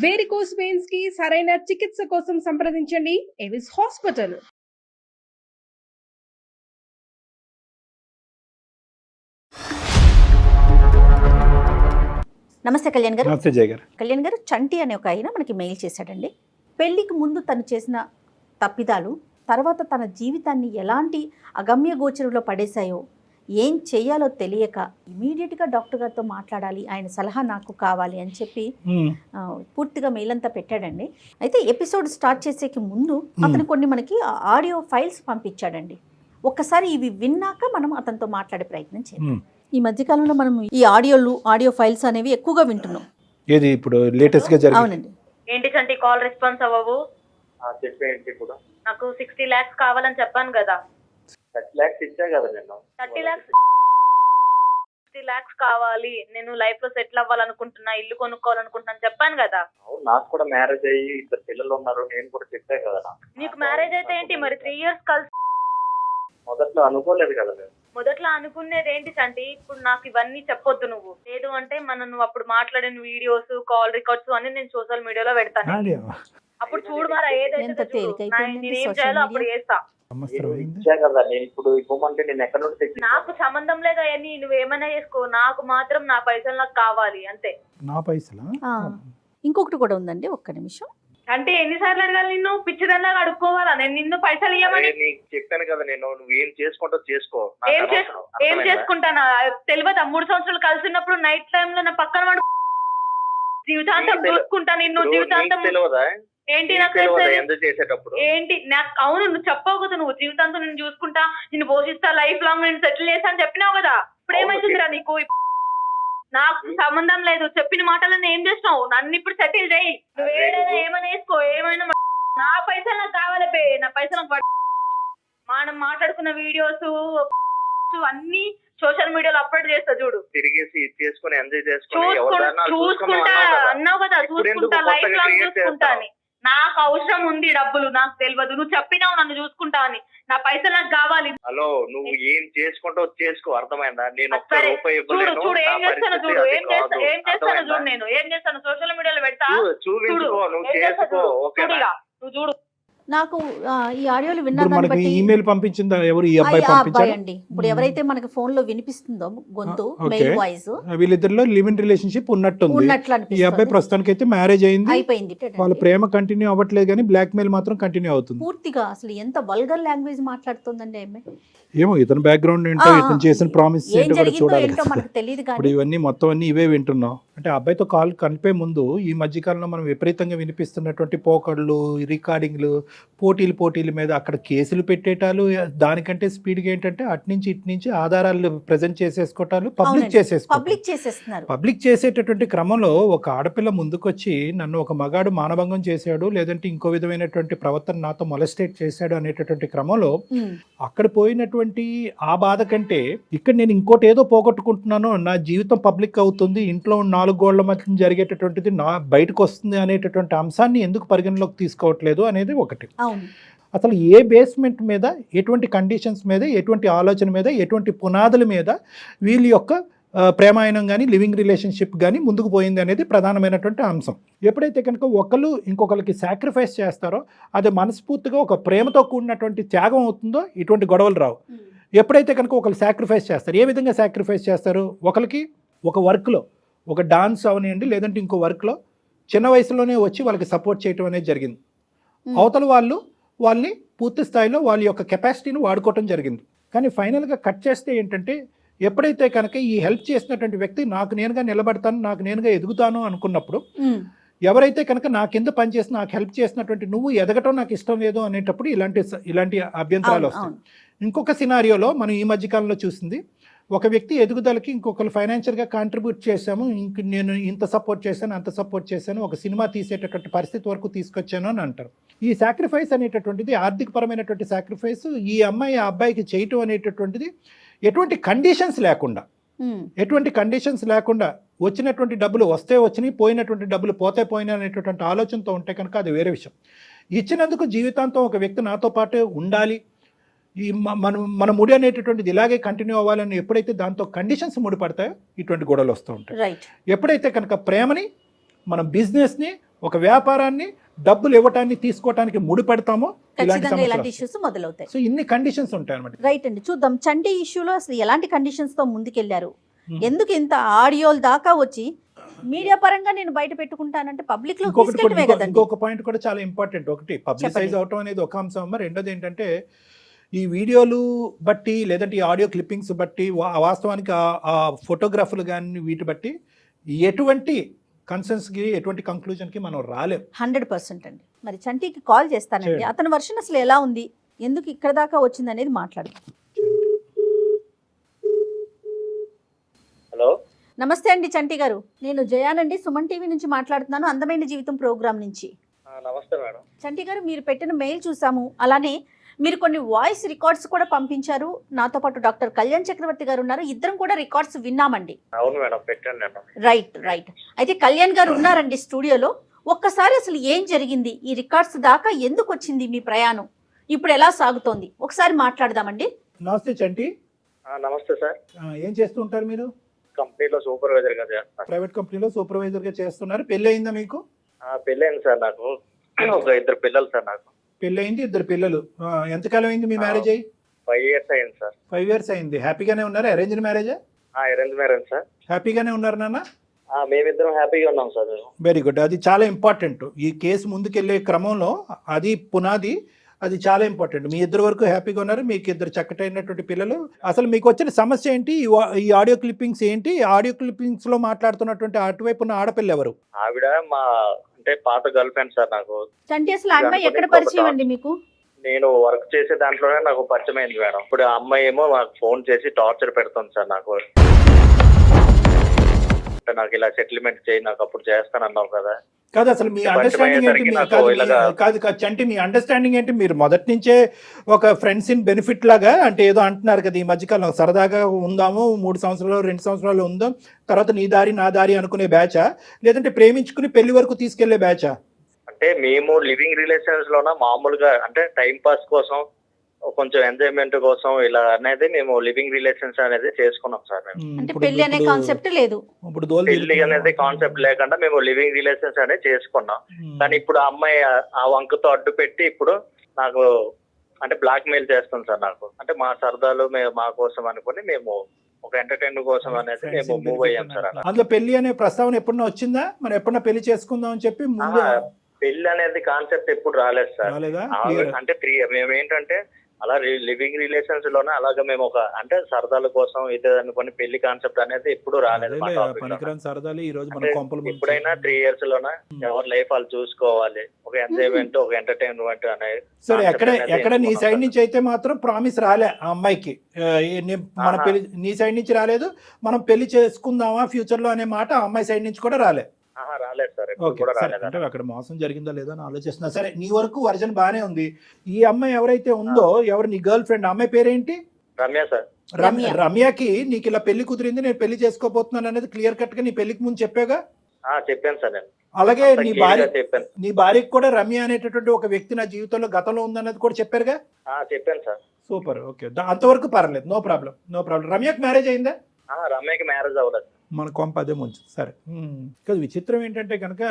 Varicose veins కి సరైన చికిత్స కోసం సంప్రదించండి ఎవిస్ హాస్పిటల్. నమస్తే కళ్యాణ్ గారు. నమస్తే జయ గారు. కళ్యాణ్ గారు, చంటి అనే ఒక ఆయన మనకి మెయిల్ చేశాడండి. పెళ్లికి ముందు తను చేసిన తప్పిదాలు తర్వాత తన జీవితాన్ని ఎలాంటి అగమ్య గోచరంలో పడేశాయో, ఏం చేయాలో తెలియక ఇమీడియట్గా డాక్టర్ గారితో మాట్లాడాలి, ఆయన సలహా నాకు కావాలి అని చెప్పి పూర్తిగా మెయిల్ అంతా పెట్టాడండి. అయితే ఎపిసోడ్ స్టార్ట్ చేసేకి ముందు అతను కొన్ని మనకి ఆడియో ఫైల్స్ పంపించాడండి. ఒక్కసారి ఇవి విన్నాక మనం అతనితో మాట్లాడే ప్రయత్నం చేయాలి. ఈ మధ్యకాలంలో మనం ఈ ఆడియో ఫైల్స్ అనేవి ఎక్కువగా వింటున్నాం. ఏది ఇప్పుడు లేటెస్ట్ గా జరిగింది? అవునండి. ఏంటి చంటి కాల్ రెస్పాన్స్ అవ్వవు? నాకు 60 lakhs కావాలని చెప్పాను కదా. 30 lakhs ఇచ్చా కదా నేను. 30 lakhs 60 lakhs కావాలి, నేను లైఫ్ లో సెటిల్ అవ్వాలనుకుంటున్నా, ఇల్లు కొనుక్కోవాలనుకుంటున్నాను చెప్పాను కదా. నాకు కూడా మ్యారేజ్ అయ్యి 2 పిల్లలు ఉన్నారు, నేను కూడా చెప్పా కదా. నీకు మ్యారేజ్ అయితే ఏంటి మరి 3 years కలిసి? మొదట్లో అనుకోలేదు కదా నేను. మొదట్లో అనుకునేది ఏంటి చంటి? ఇప్పుడు నాకు ఇవన్నీ చెప్పొద్దు నువ్వు. లేదు అంటే నువ్వు అప్పుడు మాట్లాడిన వీడియోస్, కాల్ రికార్డ్స్ అన్ని నేను సోషల్ మీడియాలో పెడతాను. అప్పుడు చూడు మరి ఏదైతే నేనేం చేయాలో అప్పుడు చేస్తా. ఇచ్చా కదా నేను, ఇప్పుడు ఇవ్వమంటే నేను ఎక్కడ నుండి తెచ్చి? నాకు సంబంధం లేదు అవన్నీ, నువ్వేమైనా చేసుకో, నాకు మాత్రం నా పైసలు నాకు కావాలి అంతే. నా పైసలా? ఇంకొకటి కూడా ఉందండి, ఒక్క నిమిషం. అంటే ఎన్నిసార్లు అడగాలి నిన్ను? పిచ్చిదల్లా అడుక్కోవాలా నేను నిన్ను పైసలు ఇవ్వమని? నీకు చెప్పాను కదా నేను, నువ్వు ఏం చేసుకుంటావు చేసుకో. ఏం చేసుకుంటానా తెలియదా? 3 సంవత్సరాలు కలిసి ఉన్నప్పుడు నైట్ టైమ్ లో నా పక్కన వాడు జీవితాంతం చూసుకుంటా నిన్ను. జీవితాంతం తెలియదా ఏంటి నాకు చేసేటప్పుడు? ఏంటి నాకు? అవును, నువ్వు చెప్పావు కదా, నువ్వు జీవితాంతం నేను చూసుకుంటా, నిన్ను పోషిస్తా, లైఫ్ లాంగ్ నేను సెటిల్ చేస్తా అని చెప్పినావు కదా. ఇప్పుడు ఏమైతుందిరా నీకు? నాకు సంబంధం లేదు, చెప్పిన మాటలను ఏం చేసినావు? నన్ను ఇప్పుడు సెటిల్ చేయి, నువ్వు ఏమైనా వేసుకో, ఏమైనా. నా పైసలు నాకు కావాలి బే, నా పైసలు మనం మాట్లాడుకున్న వీడియోస్ అన్ని సోషల్ మీడియాలో అప్లోడ్ చేస్తా చూడు. తిరిగేసి చేసుకుని ఎంజాయ్ చూసుకుంటా అన్నావు కదా, చూసుకుంటా, లైఫ్ లాంగ్ చూసుకుంటా అని. నాకు అవసరం ఉంది డబ్బులు, నాకు తెలియదు, నువ్వు చెప్పినావు నన్ను చూసుకుంటా అని. నా పైసలు నాకు కావాలి. హలో, నువ్వు ఏం చేసుకుంటావు చేసుకో, అర్థమైందా? నేను చూడు ఏం చేస్తాను, చూడు ఏం చేస్తాను చూడు, నేను ఏం చేస్తాను సోషల్ మీడియాలో పెడతా, నువ్వు చూడు. నాకు ఈ ఆడియోలు విన్నాను బట్టి ఈమెయిల్ పంపించిందా ఎవరు? ఈ అబ్బాయి పంపించారు అండి. ఇప్పుడు ఎవరైతే మనకి ఫోన్ లో వినిపిస్తుందో గొంతు, మెయిల్ వాయిస్, వీళ్ళిద్దరిలో లివ్ ఇన్ రిలేషన్షిప్ ఉన్నట్టుంది. ఈ అబ్బాయి ప్రస్తుతానికి అయితే మ్యారేజ్ అయిపోయింది. వాళ్ళ ప్రేమ కంటిన్యూ అవ్వట్లేదు కానీ బ్లాక్ మెయిల్ మాత్రం కంటిన్యూ అవుతుంది పూర్తిగా. అసలు ఎంత వల్గర్ లాంగ్వేజ్ మాట్లాడుతుందండి ఆమె. ఏమో ఇతని బ్యాక్గ్రౌండ్ ఏంటో, ఇతను చేసిన ప్రామిస్ ఏంటో కూడా చూడాలి. ఇప్పుడు ఇవన్నీ మొత్తం అన్ని ఇవే వింటున్నాం. అంటే అబ్బాయితో కాల్ కలిపే ముందు ఈ మధ్యకాలంలో మనం విపరీతంగా వినిపిస్తున్నటువంటి పోకళ్ళు, రికార్డింగ్లు, పోటీల మీద అక్కడ కేసులు పెట్టేటాలు, దానికంటే స్పీడ్గా ఏంటంటే అట్నుంచి ఇట్నుంచి ఆధారాలు ప్రజెంట్ చేసేసుకోవటాలు, పబ్లిక్ చేసేటటువంటి క్రమంలో ఒక ఆడపిల్ల ముందుకొచ్చి నన్ను ఒక మగాడు మానభంగం చేశాడు, లేదంటే ఇంకో విధమైనటువంటి ప్రవర్తన నాతో మొలస్టేట్ చేశాడు అనేటటువంటి క్రమంలో అక్కడ పోయినటువంటి ఆ బాధ కంటే ఇక్కడ నేను ఇంకోటి ఏదో పోగొట్టుకుంటున్నాను, నా జీవితం పబ్లిక్ అవుతుంది, ఇంట్లో 4 గోళ్ల మధ్య జరిగేటటువంటిది నా బయటకు వస్తుంది అనేటటువంటి అంశాన్ని ఎందుకు పరిగణలోకి తీసుకోవట్లేదు అనేది ఒకటి. అసలు ఏ బేస్మెంట్ మీద, ఎటువంటి కండిషన్స్ మీద, ఎటువంటి ఆలోచన మీద, ఎటువంటి పునాదుల మీద వీళ్ళ యొక్క ప్రేమాయణం కానీ లివింగ్ రిలేషన్షిప్ కానీ ముందుకు పోయింది అనేది ప్రధానమైనటువంటి అంశం. ఎప్పుడైతే కనుక ఒకళ్ళు ఇంకొకరికి సాక్రిఫైస్ చేస్తారో అది మనస్ఫూర్తిగా ఒక ప్రేమతో కూడినటువంటి త్యాగం అవుతుందో ఇటువంటి గొడవలు రావు. ఎప్పుడైతే కనుక ఒకళ్ళు సాక్రిఫైస్ చేస్తారు, ఏ విధంగా సాక్రిఫైస్ చేస్తారు? ఒకరికి ఒక వర్క్లో, ఒక డాన్స్ అవనివ్వండి, లేదంటే ఇంకో వర్క్లో చిన్న వయసులోనే వచ్చి వాళ్ళకి సపోర్ట్ చేయటం అనేది జరిగింది. అవతల వాళ్ళని పూర్తి స్థాయిలో వాళ్ళ యొక్క కెపాసిటీని వాడుకోవటం జరిగింది. కానీ ఫైనల్గా కట్ చేస్తే ఏంటంటే, ఎప్పుడైతే కనుక ఈ హెల్ప్ చేసినటువంటి వ్యక్తి నాకు నేనుగా నిలబడతాను, నాకు నేనుగా ఎదుగుతాను అనుకున్నప్పుడు, ఎవరైతే కనుక నా కింద పనిచేసి నాకు హెల్ప్ చేసినటువంటి నువ్వు ఎదగటం నాకు ఇష్టం లేదు అనేటప్పుడు ఇలాంటి అభ్యంతరాలు వస్తాయి. ఇంకొక సినారియోలో మనం ఈ మధ్యకాలంలో చూసింది, ఒక వ్యక్తి ఎదుగుదలకి ఇంకొకరు ఫైనాన్షియల్గా కాంట్రిబ్యూట్ చేశాము, నేను ఇంత సపోర్ట్ చేశాను, అంత సపోర్ట్ చేశాను, ఒక సినిమా తీసేటటువంటి పరిస్థితి వరకు తీసుకొచ్చాను అని అంటారు. ఈ సాక్రిఫైస్ అనేటటువంటిది ఆర్థికపరమైనటువంటి సాక్రిఫైస్ ఈ అమ్మాయి ఆ అబ్బాయికి చేయటం అనేటటువంటిది ఎటువంటి కండిషన్స్ లేకుండా వచ్చినటువంటి డబ్బులు వస్తే వచ్చినాయి, పోయినటువంటి డబ్బులు పోతే పోయినాయి అనేటటువంటి ఆలోచనతో ఉంటే కనుక అది వేరే విషయం. ఇచ్చినందుకు జీవితాంతం ఒక వ్యక్తి నాతో పాటు ఉండాలి, ఈ మన ముడి అనేటటువంటిది ఇలాగే కంటిన్యూ అవ్వాలని ఎప్పుడైతే దాంతో కండిషన్స్ ముడిపడతాయో ఇటువంటి గొడవలు వస్తూ ఉంటాయి. రైట్. ఎప్పుడైతే కనుక ప్రేమని, మన బిజినెస్ని, ఒక వ్యాపారాన్ని డబ్బులు ఇవ్వటాన్ని తీసుకోవటానికి ముడిపెడతామో ఇలాంటి ఖచ్చితంగా ఇలాంటి సమస్యలు ఇష్యూస్ మొదలవుతాయి. సో ఇన్ని కండిషన్స్ ఉంటాయి అనమాట. రైట్ అండి, చూద్దాం చంటి ఇష్యూలో అసలు ఎలాంటి కండిషన్స్ తో ముందుకెళ్లారు, ఎందుకు ఇంత ఆడియోల దాకా వచ్చి మీడియా పరంగా నేను బయట పెట్టుకుంటానంటే పబ్లిక్ లో తీసుకెళ్ళటమే కదండి. ఇంకొక పాయింట్ కూడా చాలా ఇంపార్టెంట్. ఒకటి పబ్లిసైజ్ అవటం అనేది ఒక అంశం అమ్మ. రెండోది ఏంటంటే ఈ వీడియోలు బట్టి లేదంటే ఈ ఆడియో క్లిప్పింగ్స్ బట్టి వాస్తవానికి ఆ ఫోటోగ్రాఫ్లు కానీ వీటి బట్టి ఎటువంటి కన్సెన్స్కి ఎటువంటి కంక్లూజన్కి మనం రాలేం. 100% అండి. మరి చంటికి కాల్ చేస్తానండి, చేయండి. అతని వర్షన్ అసలు ఎలా ఉంది, ఎందుకు ఇక్కడ దాకా వచ్చింది అనేది మాట్లాడదాం. హలో, నమస్తే అండి చంటి గారు, నేను జయానండి, సుమన్ టీవీ నుంచి మాట్లాడుతున్నాను, అందమైన జీవితం ప్రోగ్రామ్ నుంచి. నమస్తే మేడం. చంటి గారు, మీరు పెట్టిన మెయిల్ చూసాము, అలానే మీరు కొన్ని వాయిస్ రికార్డ్స్ కూడా పంపించారు. నాతో పాటు డాక్టర్ కళ్యాణ్ చక్రవర్తి గారు ఉన్నారు, ఇద్దరం కూడా రికార్డ్స్ విన్నామండి. అవును మేడం, పెట్టాను నేను. రైట్. అయితే కళ్యాణ్ గారు ఉన్నారండి స్టూడియోలో. ఒక్కసారి అసలు ఏం జరిగింది, ఈ రికార్డ్స్ దాకా ఎందుకు వచ్చింది మీ ప్రయాణం, ఇప్పుడు ఎలా సాగుతోంది, ఒకసారి మాట్లాడదామండి. నమస్తే చంటి. నమస్తే సార్. ఏం చేస్తూ ఉంటారు మీరు? కంపెనీలో సూపర్వైజర్ గా చేస్తాను. ప్రైవేట్ కంపెనీలో సూపర్వైజర్ గా చేస్తున్నారు. పెళ్ళి అయిందా మీకు? పెళ్ళైంది సార్, నాకు ఒక 2 పిల్లలు సార్. నాకు పెళ్ళి అయింది, 2 పిల్లలు. ఎంతకాలం అయింది మీ మ్యారేజ్ అయ్యి? 5 years అయింది సార్. 5 years అయింది. హ్యాపీగానే ఉన్నారు? అరేంజ్డ్ మ్యారేజా? Arrange marriage sir. హ్యాపీగానే ఉన్నారు నాన్న? మేమిద్దరం హ్యాపీగా ఉన్నాం సార్. Very good. అది చాలా ఇంపార్టెంట్. ఈ కేసు ముందుకెళ్లే క్రమంలో అది పునాది, అది చాలా ఇంపార్టెంట్. మీ ఇద్దరు వరకు హ్యాపీగా ఉన్నారు, మీకు 2 చక్కటైనటువంటి పిల్లలు. అసలు మీకు వచ్చిన సమస్య ఏంటి? ఈ ఆడియో క్లిప్పింగ్స్ ఏంటి? ఆడియో క్లిప్పింగ్స్ లో మాట్లాడుతున్నటువంటి అటువైపు ఉన్న ఆడపిల్ల ఎవరు? ఆవిడ మా అంటే పాత గర్ల్ ఫ్రెండ్ సార్. నాకు చంటి అసలు ఆ అమ్మాయి ఎక్కడ పరిచయం అండి మీకు? నేను వర్క్ చేసే దాంట్లోనే నాకు పరిచయం అయింది మేడం. ఇప్పుడు ఆ అమ్మాయి ఏమో నాకు ఫోన్ చేసి టార్చర్ పెడుతుంది సార్. నాకు ఇలా సెటిల్మెంట్ చేయి, నాకు అప్పుడు చేస్తానన్నావు కదా. కాదు, అసలు మీ అండర్స్టాండింగ్ ఏంటి? కాదు చంటి, మీ అండర్స్టాండింగ్ ఏంటి? మీరు మొదటి నుంచే ఒక ఫ్రెండ్స్ ఇన్ బెనిఫిట్ లాగా అంటే ఏదో అంటున్నారు కదా, ఈ మధ్యకాలం సరదాగా ఉందాము, 3 సంవత్సరాలు 2 సంవత్సరాలు ఉందాం, తర్వాత నీ దారి నా దారి అనుకునే బ్యాచా, లేదంటే ప్రేమించుకుని పెళ్లి వరకు తీసుకెళ్లే బ్యాచా? అంటే మేము లివింగ్ రిలేషన్స్ లోన మామూలుగా అంటే టైం పాస్ కోసం, కొంచెం ఎంజాయ్మెంట్ కోసం ఇలా అనేది మేము లివింగ్ రిలేషన్స్ అనేది చేసుకున్నాం సార్. మేము అంటే పెళ్లి అనే కాన్సెప్ట్ లేదు, పెళ్లి అనేది కాన్సెప్ట్ లేకుండా మేము లివింగ్ రిలేషన్స్ అనేది చేసుకున్నాం. కానీ ఇప్పుడు ఆ అమ్మాయి ఆ వంకతో అడ్డు పెట్టి ఇప్పుడు నాకు అంటే బ్లాక్ మెయిల్ చేస్తుంది సార్. నాకు అంటే మా సరదాలు మా కోసం అనుకుని మేము ఒక ఎంటర్టైన్ కోసం అనేది మేము మూవ్ అయ్యాం సార్. అలా అందులో పెళ్లి అనే ప్రస్తావన ఎప్పుడన్నా వచ్చిందా? మరి ఎప్పుడన్నా పెళ్లి చేసుకుందాం అని చెప్పి ముందు పెళ్లి అనేది కాన్సెప్ట్ ఎప్పుడు రాలేదు సార్. అంటే మేము ఏంటంటే అలా లివింగ్ రిలేషన్స్ లోనే అలాగే మేము ఒక అంటే సరదాల కోసం ఇది అనుకుని పెళ్లి కాన్సెప్ట్ అనేది ఎప్పుడు రాలేదు. ఎప్పుడైనా 3 years లోనే ఎవరి లైఫ్ వాళ్ళు చూసుకోవాలి, ఒక ఎంజాయ్మెంట్ ఒక ఎంటర్టైన్మెంట్ అనేది. సరే, ఎక్కడ నీ సైడ్ నుంచి అయితే మాత్రం ప్రామిస్ రాలే ఆ అమ్మాయికి, మన పెళ్లి నీ సైడ్ నుంచి రాలేదు, మనం పెళ్లి చేసుకుందామా ఫ్యూచర్ లో అనే మాట ఆ అమ్మాయి సైడ్ నుంచి కూడా రాలే? రాలేదు సార్. అంటే అక్కడ మోసం జరిగిందా లేదా అని ఆలోచిస్తున్నా. సరే, నీ వరకు వర్జన్ బానే ఉంది. ఈ అమ్మాయి ఎవరైతే ఉందో, ఎవరు నీ గర్ల్ ఫ్రెండ్, అమ్మాయి పేరేంటి? రమ్య సార్. రమ్యకి నీకు ఇలా పెళ్లి కుదిరింది, నేను పెళ్లి చేసుకోబోతున్నాను అనేది క్లియర్ కట్ గా నీ పెళ్లికి ముందు చెప్పాగా? చెప్పాను సార్ నేను. అలాగే నీ భార్యకి కూడా రమ్య అనేటటువంటి ఒక వ్యక్తి నా జీవితంలో గతంలో ఉందన్నది కూడా చెప్పారుగా? చెప్పాను సార్. సూపర్, ఓకే, అంతవరకు పర్లేదు, నో ప్రాబ్లం. రమ్యకి మ్యారేజ్ అయిందా? రమ్యకి మ్యారేజ్ అవ్వలేదు. మన కొంప అదే ముంచు. సరే, కాదు, విచిత్రం ఏంటంటే కనుక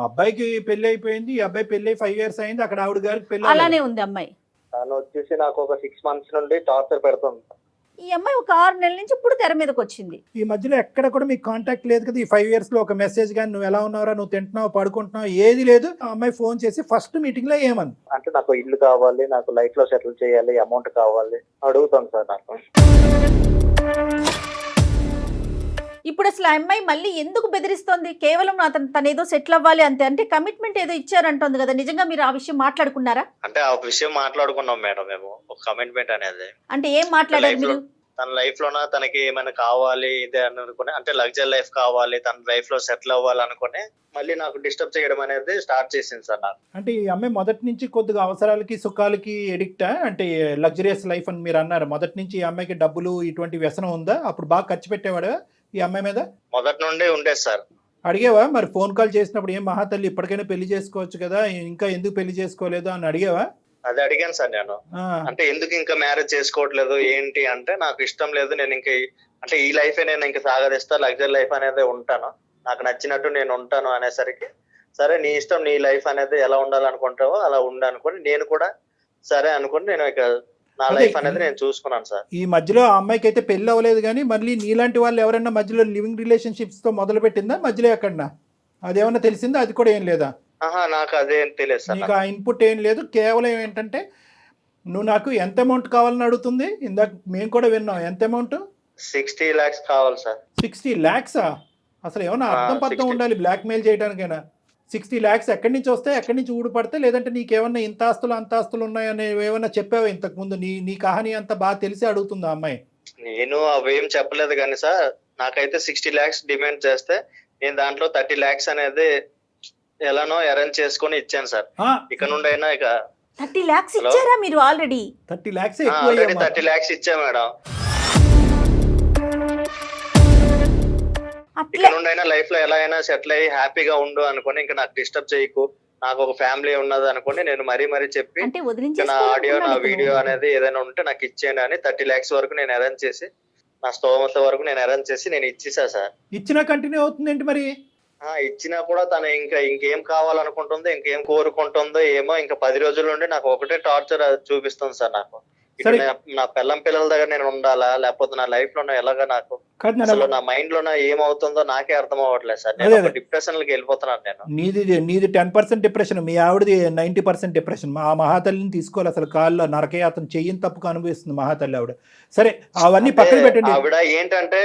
అబ్బాయికి పెళ్లి అయిపోయింది, ఈ అబ్బాయి పెళ్లి 5 years అయింది, అక్కడ ఆవిడ గారికి పెళ్లి అలానే ఉంది. అమ్మాయి తను వచ్చేసి నాకు ఒక 6 months నుండి టార్చర్ పెడుతుంది. ఈ అమ్మాయి ఒక 6 నెలల నుంచి ఇప్పుడు తెర మీదకి వచ్చింది. ఈ మధ్యలో ఎక్కడ కూడా మీకు కాంటాక్ట్ లేదు కదా? ఈ 5 years లో ఒక మెసేజ్ కానీ నువ్వు ఎలా ఉన్నావురా, నువ్వు తింటున్నావు, పడుకుంటున్నావు, ఏది లేదు. ఆ అమ్మాయి ఫోన్ చేసి ఫస్ట్ మీటింగ్ లో ఏమంది అంటే నాకు ఇల్లు కావాలి, నాకు లైఫ్ లో సెటిల్ చేయాలి, అమౌంట్ కావాలి అడుగుతాను సార్. నాకు ఇప్పుడు అసలు ఆ అమ్మాయి మళ్ళీ ఎందుకు బెదిరిస్తోంది? కేవలం తను ఏదో సెటిల్ అవ్వాలి అంతే, అంటే కమిట్మెంట్ ఏదో ఇచ్చారంటోంది కదా, నిజంగా మీరు ఆ విషయం మాట్లాడుకున్నారా? అంటే ఆ విషయం మాట్లాడుకున్నాం మేడం మేము, ఒక కమిట్మెంట్ అనేది. అంటే ఏం మాట్లాడారు మీరు? తన లైఫ్ లోన తనకి ఏమైనా కావాలి ఇదే అనుకుని, అంటే లగ్జరీ లైఫ్ కావాలి, తన లైఫ్ లో సెటిల్ అవ్వాలి అనుకుని మళ్ళీ నాకు డిస్టర్బ్ చేయడం అనేది స్టార్ట్ చేసింది సార్. నాకు అంటే ఈ అమ్మాయి మొదటి నుంచి కొద్దిగా అవసరాలకి సుఖాలకి ఎడిక్టా? అంటే లగ్జరియస్ లైఫ్ అని మీరు అన్నారు, మొదటి నుంచి ఈ అమ్మాయికి డబ్బులు ఇటువంటి వ్యసనం ఉందా? అప్పుడు బాగా ఖర్చు పెట్టేవాడు ఈ అమ్మాయి మీద? మొదటి నుండి ఉండేది సార్. అడిగేవా మరి? ఫోన్ కాల్ చేసినప్పుడు ఏం మహాతల్లి ఇప్పటికైనా పెళ్లి చేసుకోవచ్చు కదా, ఇంకా ఎందుకు పెళ్లి చేసుకోలేదు అని అడిగేవా? అది అడిగాను సార్ నేను. అంటే ఎందుకు ఇంకా మ్యారేజ్ చేసుకోవట్లేదు ఏంటి అంటే, నాకు ఇష్టం లేదు, నేను ఇంకా అంటే ఈ లైఫ్ నేను ఇంకా సాగదిస్తా, లగ్జరీ లైఫ్ అనేది ఉంటాను, నాకు నచ్చినట్టు నేను ఉంటాను అనేసరికి సరే నీ ఇష్టం, నీ లైఫ్ అనేది ఎలా ఉండాలనుకుంటావో అలా ఉండాలనుకోండి, నేను కూడా సరే అనుకుని నేను ఇక నా అదే లైఫ్ అనేది నేను చూసుకున్నాను సార్. ఈ మధ్యలో ఆ అమ్మాయికి అయితే పెళ్ళి అవ్వలేదు, కానీ మళ్ళీ నీలాంటి వాళ్ళు ఎవరైనా మధ్యలో లివింగ్ రిలేషన్షిప్స్తో మొదలు పెట్టిందా మధ్యలో ఎక్కడన్నా? అదేమన్నా తెలిసిందా? అది కూడా ఏం లేదా? నాకు అదేం తెలియదు సార్. నీకు ఆ ఇన్పుట్ ఏం లేదు, కేవలం ఏంటంటే నువ్వు నాకు ఎంత అమౌంట్ కావాలని అడుగుతుంది. ఇందాక మేము కూడా విన్నాం, ఎంత అమౌంట్? 60 lakhs కావాలి సార్. 60 lakhs? అసలు ఏమన్నా అర్థం పర్థం 60. ఉండాలి బ్లాక్మెయిల్ చేయడానికైనా. 60 lakhs ఎక్కడి నుంచి వస్తాయి, ఎక్కడి నుంచి ఊడిపడితే? లేదంటే నీకేమన్నా ఇంత ఆస్తులు అంత ఆస్తులు ఉన్నాయని ఏమన్నా చెప్పావా ఇంతకుముందు? నీ కహానీ అంతా బాగా తెలిసి అడుగుతుందా అమ్మాయి? నేను అవేం చెప్పలేదు కానీ సార్, నాకైతే 60 lakhs డిమాండ్ చేస్తే నేను దాంట్లో 30 lakhs అనేది ఎలానో అరేంజ్ చేసుకొని ఇచ్చాను సార్. ఇక నుండి అయినా ఇక 30 lakhs ఇచ్చారా మీరు ఆల్రెడీ? 30 lakhs ఆల్రెడీ ఎక్కువ. 30 lakhs ఇచ్చా మేడం. ఇక అట్లా నుండి అయినా లైఫ్ లో ఎలా అయినా సెటిల్ అయ్యి హ్యాపీగా ఉండు అనుకుని, ఇంకా నాకు డిస్టర్బ్ చేయకు, నాకు ఒక ఫ్యామిలీ ఉన్నది అనుకుని నేను మరీ చెప్పి అంటే నా ఆడియో నా వీడియో అనేది ఏదైనా ఉంటే నాకు ఇచ్చేయండి అని 30 lakhs వరకు నేను అరేంజ్ చేసి, నా స్తోమత వరకు నేను అరేంజ్ చేసి నేను ఇచ్చేసా సార్. ఇచ్చినా కంటిన్యూ అవుతుంది ఏంటి మరి? ఇచ్చినా కూడా తను ఇంకేం కావాలనుకుంటుందో, ఇంకేం కోరుకుంటుందో ఏమో, ఇంకా 10 రోజుల నుండి నాకు ఒకటే టార్చర్ చూపిస్తుంది సార్. నాకు ఇటు సరే. నా పిల్లల దగ్గర నేను ఉండాలా, లేకపోతే నా లైఫ్ లో ఎలాగా, నాకు కాదు అసలు నా మైండ్ లో ఏమవుతుందో నాకే అర్థం అవ్వట్లేదు సార్. నేను ఒక డిప్రెషన్ కి వెళ్ళిపోతున్నాను నేను. నీది 10% డిప్రెషన్, మీ ఆవిడది 90% డిప్రెషన్. మా మహాతల్లిని తీసుకోవాలి అసలు కాల్లో నరకయాతన చెయ్యని తప్పుకు అనుభవిస్తుంది మహాతల్లి ఆవిడ. సరే అవన్నీ పక్కన పెట్టండి. ఆవిడ ఏంటంటే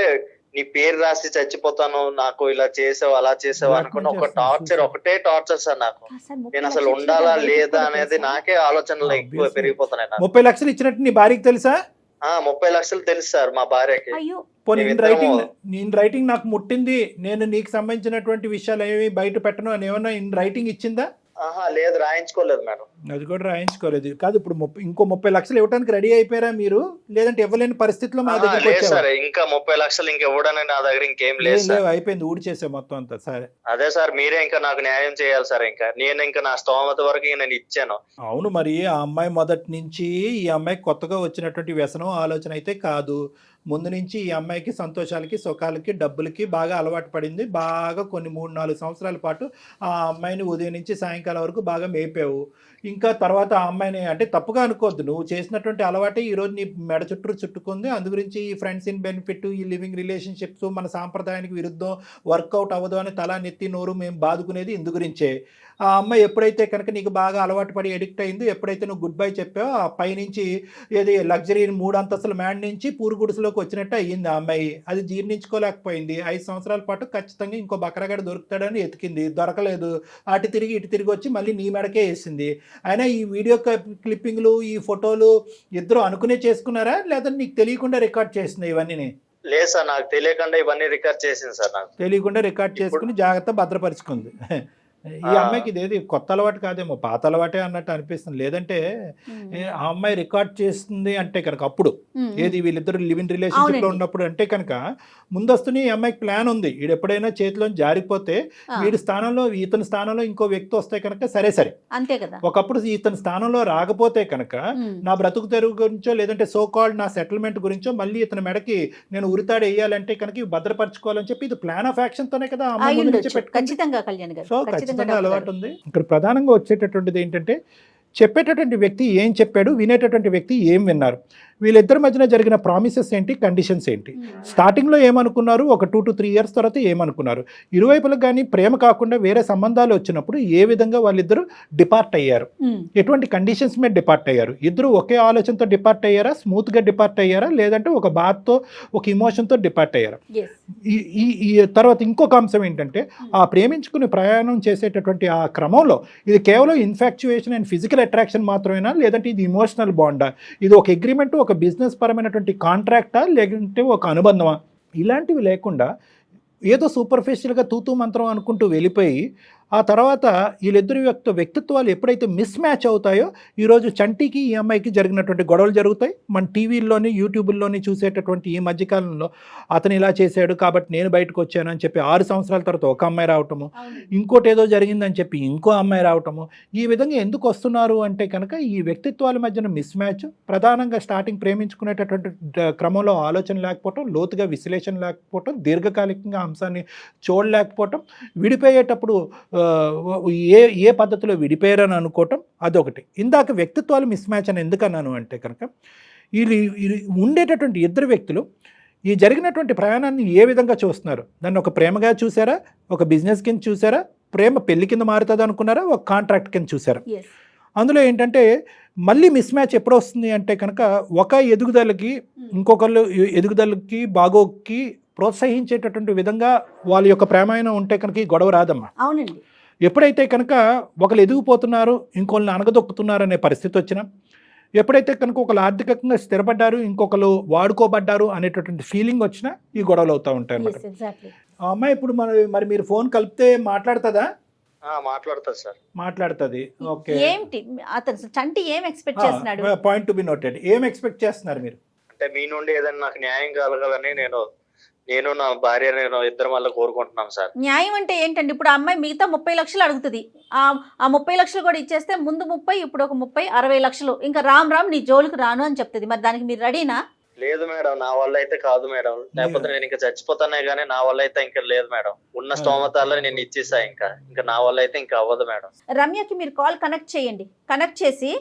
నీ పేరు రాసి చచ్చిపోతాను, నాకు ఇలా చేసావు అలా చేసావు అనుకుని ఒక టార్చర్, ఒకటే టార్చర్ సార్ నాకు. నేను అసలు ఉండాలా లేదా అనేది నాకే ఆలోచనలు ఎక్కువ పెరిగిపోతున్నాయి నాకు. 30 లక్షలు ఇచ్చినట్టు నీ భార్యకి తెలుసా? 30 లక్షలు తెలుసు సార్ మా భార్యకి. అయ్యో పోనీ మేమిద్దరము- ఇన్ రైటింగ్ నాకు ముట్టింది, నేను నీకు సంబంధించినటువంటి విషయాలు ఏమి బయట పెట్టను అని ఏమన్నా ఇన్ రైటింగ్ ఇచ్చిందా? లేదు, రాయించుకోలేదు మేడం. అది కూడా రాయించుకోలేదు. కాదు ఇప్పుడు ఇంకో 30 లక్షలు ఇవ్వడానికి రెడీ అయిపోయారా మీరు? లేదంటే ఇవ్వలేని పరిస్థితిలో మా దగ్గర లేదు సార్, ఇంకా 30 లక్షలు ఇంకెవ్వడానికి నా దగ్గర ఇంకేం లేదు సార్. అయిపోయింది, ఊడి చేసే మొత్తం అంతా. సరే అదే సార్, మీరే ఇంకా నాకు న్యాయం చేయాలి సార్. ఇంకా నా స్తోమత వరకు నేను ఇచ్చాను. అవును, మరి ఆ అమ్మాయి మొదటి నుంచి ఈ అమ్మాయికి కొత్తగా వచ్చినటువంటి వ్యసనం ఆలోచన అయితే కాదు. ముందు నుంచి ఈ అమ్మాయికి సంతోషాలకి, సుఖాలకి, డబ్బులకి బాగా అలవాటు పడింది. బాగా కొన్ని 3-4 సంవత్సరాల పాటు ఆ అమ్మాయిని ఉదయం నుంచి సాయంకాలం వరకు బాగా మేపావు. ఇంకా తర్వాత ఆ అమ్మాయిని, అంటే తప్పుగా అనుకోవద్దు, నువ్వు చేసినటువంటి అలవాటే ఈరోజు నీ మెడ చుట్టూ చుట్టుకుంది. అందు గురించి ఈ ఫ్రెండ్స్ ఇన్ బెనిఫిట్, ఈ లివింగ్ రిలేషన్షిప్స్ మన సాంప్రదాయానికి విరుద్ధం, వర్కౌట్ అవ్వదు అని తల నెత్తి నోరు మేము బాదుకునేది ఇందు గురించే. ఆ అమ్మాయి ఎప్పుడైతే కనుక నీకు బాగా అలవాటు పడి ఎడిక్ట్ అయింది, ఎప్పుడైతే నువ్వు గుడ్ బై చెప్పావో ఆ పైనుంచి ఏది లగ్జరీ 3 అంతస్తుల మ్యాన్ నుంచి పూరు గుడిసెలోకి వచ్చినట్టు అయ్యింది ఆ అమ్మాయి. అది జీర్ణించుకోలేకపోయింది. 5 సంవత్సరాల పాటు ఖచ్చితంగా ఇంకో బకరగాడ దొరుకుతాడని ఎతికింది, దొరకలేదు. అటు తిరిగి ఇటు తిరిగి వచ్చి మళ్ళీ నీ మెడకే వేసింది. అయినా ఈ వీడియో క్లిప్పింగ్లు, ఈ ఫోటోలు ఇద్దరు అనుకునే చేసుకున్నారా, లేదా నీకు తెలియకుండా రికార్డ్ చేసింది ఇవన్నీ? లేదు సార్, నాకు తెలియకుండా ఇవన్నీ రికార్డ్ చేసింది సార్. నాకు తెలియకుండా రికార్డ్ చేసుకుని జాగ్రత్త భద్రపరుచుకుంది. ఈ అమ్మాయికి ఇదేది కొత్త అలవాటు కాదేమో, పాత అలవాటే అన్నట్టు అనిపిస్తుంది. లేదంటే ఆ అమ్మాయి రికార్డ్ చేస్తుంది అంటే కనుక అప్పుడు ఏది వీళ్ళిద్దరు లివింగ్ రిలేషన్షిప్ లో ఉన్నప్పుడు అంటే కనుక ముందస్తుని ఈ అమ్మాయికి ప్లాన్ ఉంది. వీడు ఎప్పుడైనా చేతిలో జారిపోతే వీడి స్థానంలో ఇతని స్థానంలో ఇంకో వ్యక్తి వస్తే కనుక సరే అంతే కదా. ఒకప్పుడు ఇతని స్థానంలో రాకపోతే కనుక నా బ్రతుకు తెరువు గురించో, లేదంటే సో కాల్డ్ నా సెటిల్మెంట్ గురించో మళ్ళీ ఇతని మెడకి నేను ఉరితాడు వేయాలంటే కనుక భద్రపరచుకోవాలని చెప్పి ఇది ప్లాన్ ఆఫ్ యాక్షన్ తోనే కదా ఆ అమ్మాయి ముందు నుంచి పెట్టుకుంది. ఖచ్చితంగా కళ్యాణ్ గారు, సో ఖచ్చితంగా అలవాటు ఉంది. ఇక్కడ ప్రధానంగా వచ్చేటటువంటిది ఏంటంటే చెప్పేటటువంటి వ్యక్తి ఏం చెప్పాడు, వినేటటువంటి వ్యక్తి ఏం విన్నారు, వీళ్ళిద్దరి మధ్యన జరిగిన ప్రామిసెస్ ఏంటి, కండిషన్స్ ఏంటి, స్టార్టింగ్లో ఏమనుకున్నారు, ఒక 2 to 3 years తర్వాత ఏమనుకున్నారు, ఇరువైపులకు కానీ ప్రేమ కాకుండా వేరే సంబంధాలు వచ్చినప్పుడు ఏ విధంగా వాళ్ళిద్దరూ డిపార్ట్ అయ్యారు, ఎటువంటి కండిషన్స్ మీద డిపార్ట్ అయ్యారు, ఇద్దరు ఒకే ఆలోచనతో డిపార్ట్ అయ్యారా, స్మూత్గా డిపార్ట్ అయ్యారా, లేదంటే ఒక బాధతో ఒక ఇమోషన్తో డిపార్ట్ అయ్యారా. ఈ తర్వాత ఇంకొక అంశం ఏంటంటే ఆ ప్రేమించుకుని ప్రయాణం చేసేటటువంటి ఆ క్రమంలో ఇది కేవలం ఇన్ఫాక్చుయేషన్ అండ్ ఫిజికల్ అట్రాక్షన్ మాత్రమేనా, లేదంటే ఇది ఇమోషనల్ బాండా, ఇది ఒక అగ్రిమెంట్, ఒక బిజినెస్ పరమైనటువంటి కాంట్రాక్టా, లేదంటే ఒక అనుబంధమా, ఇలాంటివి లేకుండా ఏదో సూపర్ఫిషియల్గా తూతూ మంత్రం అనుకుంటూ వెళ్ళిపోయి ఆ తర్వాత వీళ్ళిద్దరి వ్యక్తిత్వాలు ఎప్పుడైతే మిస్ మ్యాచ్ అవుతాయో ఈరోజు చంటికి ఈ అమ్మాయికి జరిగినటువంటి గొడవలు జరుగుతాయి. మన టీవీల్లోని యూట్యూబుల్లోని చూసేటటువంటి ఈ మధ్యకాలంలో అతను ఇలా చేశాడు కాబట్టి నేను బయటకు వచ్చాను అని చెప్పి 6 సంవత్సరాల తర్వాత ఒక అమ్మాయి రావటము, ఇంకోటి ఏదో జరిగిందని చెప్పి ఇంకో అమ్మాయి రావటము, ఈ విధంగా ఎందుకు వస్తున్నారు అంటే కనుక ఈ వ్యక్తిత్వాల మధ్యన మిస్ మ్యాచ్, ప్రధానంగా స్టార్టింగ్ ప్రేమించుకునేటటువంటి క్రమంలో ఆలోచన లేకపోవటం, లోతుగా విశ్లేషణ లేకపోవటం, దీర్ఘకాలికంగా అంశాన్ని చూడలేకపోవటం, విడిపోయేటప్పుడు ఏ పద్ధతిలో విడిపోయారని అనుకోవటం అదొకటి. ఇందాక వ్యక్తిత్వాలు మిస్ మ్యాచ్ అని ఎందుకన్నాను అంటే కనుక వీళ్ళు ఉండేటటువంటి ఇద్దరు వ్యక్తులు ఈ జరిగినటువంటి ప్రయాణాన్ని ఏ విధంగా చూస్తున్నారు? దాన్ని ఒక ప్రేమగా చూసారా, ఒక బిజినెస్ కింద చూసారా, ప్రేమ పెళ్లి కింద మారుతుంది అనుకున్నారా, ఒక కాంట్రాక్ట్ కింద చూసారా? అందులో ఏంటంటే మళ్ళీ మిస్ మ్యాచ్ ఎప్పుడు వస్తుంది అంటే కనుక ఒక ఎదుగుదలకి ఇంకొకళ్ళు ఎదుగుదలకి బాగోకి ప్రోత్సహించేటటువంటి విధంగా వాళ్ళ యొక్క ప్రేమాయణం ఉంటే కనుక ఈ గొడవ రాదమ్మా. అవునండి. ఎప్పుడైతే కనుక ఒకళ్ళు ఎదిగిపోతున్నారు ఇంకొకళ్ళని అనగదొక్కుతున్నారు అనే పరిస్థితి వచ్చినా, ఎప్పుడైతే కనుక ఒకళ్ళు ఆర్థికంగా స్థిరపడ్డారు ఇంకొకరు వాడుకోబడ్డారు అనేటటువంటి ఫీలింగ్ వచ్చినా ఈ గొడవలు అవుతూ ఉంటాయి అన్నమాట. ఆ అమ్మాయి ఇప్పుడు మరి మీరు ఫోన్ కలిపితే మాట్లాడుతుందా? మాట్లాడుతుంది సార్. మాట్లాడుతుంది. ఓకే. ఏంటి అతను చంటి ఏం ఎక్స్పెక్ట్ చేస్తున్నాడు? Point to be noted. ఏం ఎక్స్పెక్ట్ చేస్తున్నారు మీరు? అంటే మీ నుండి ఏదైనా నాకు న్యాయం కలగాలని నేను నా భార్య ఇద్దరం వల్ల కోరుకుంటున్నాం సార్. న్యాయం అంటే ఏంటండి? ఇప్పుడు ఆ అమ్మాయి మిగతా 30 లక్షలు అడుగుతుంది. ఆ 30 లక్షలు కూడా ఇచ్చేస్తే ముందు 30, ఇప్పుడు ఒక 30, 60 లక్షలు ఇంకా రామ్ నీ జోలికి రాను అని చెప్తుంది. మరి దానికి మీరు రెడీనా? లేదు మేడం, నా వల్ల అయితే కాదు మేడం. లేకపోతే నేను ఇంకా చచ్చిపోతానే గానీ నా వల్ల అయితే ఇంకా లేదు మేడం. ఉన్న స్తోమతాల్లో నేను ఇచ్చేసా. ఇంకా నా వల్ల అయితే ఇంకా అవ్వదు మేడం. రమ్యకి మీరు కాల్ కనెక్ట్ చేయండి. కనెక్ట్ చేసి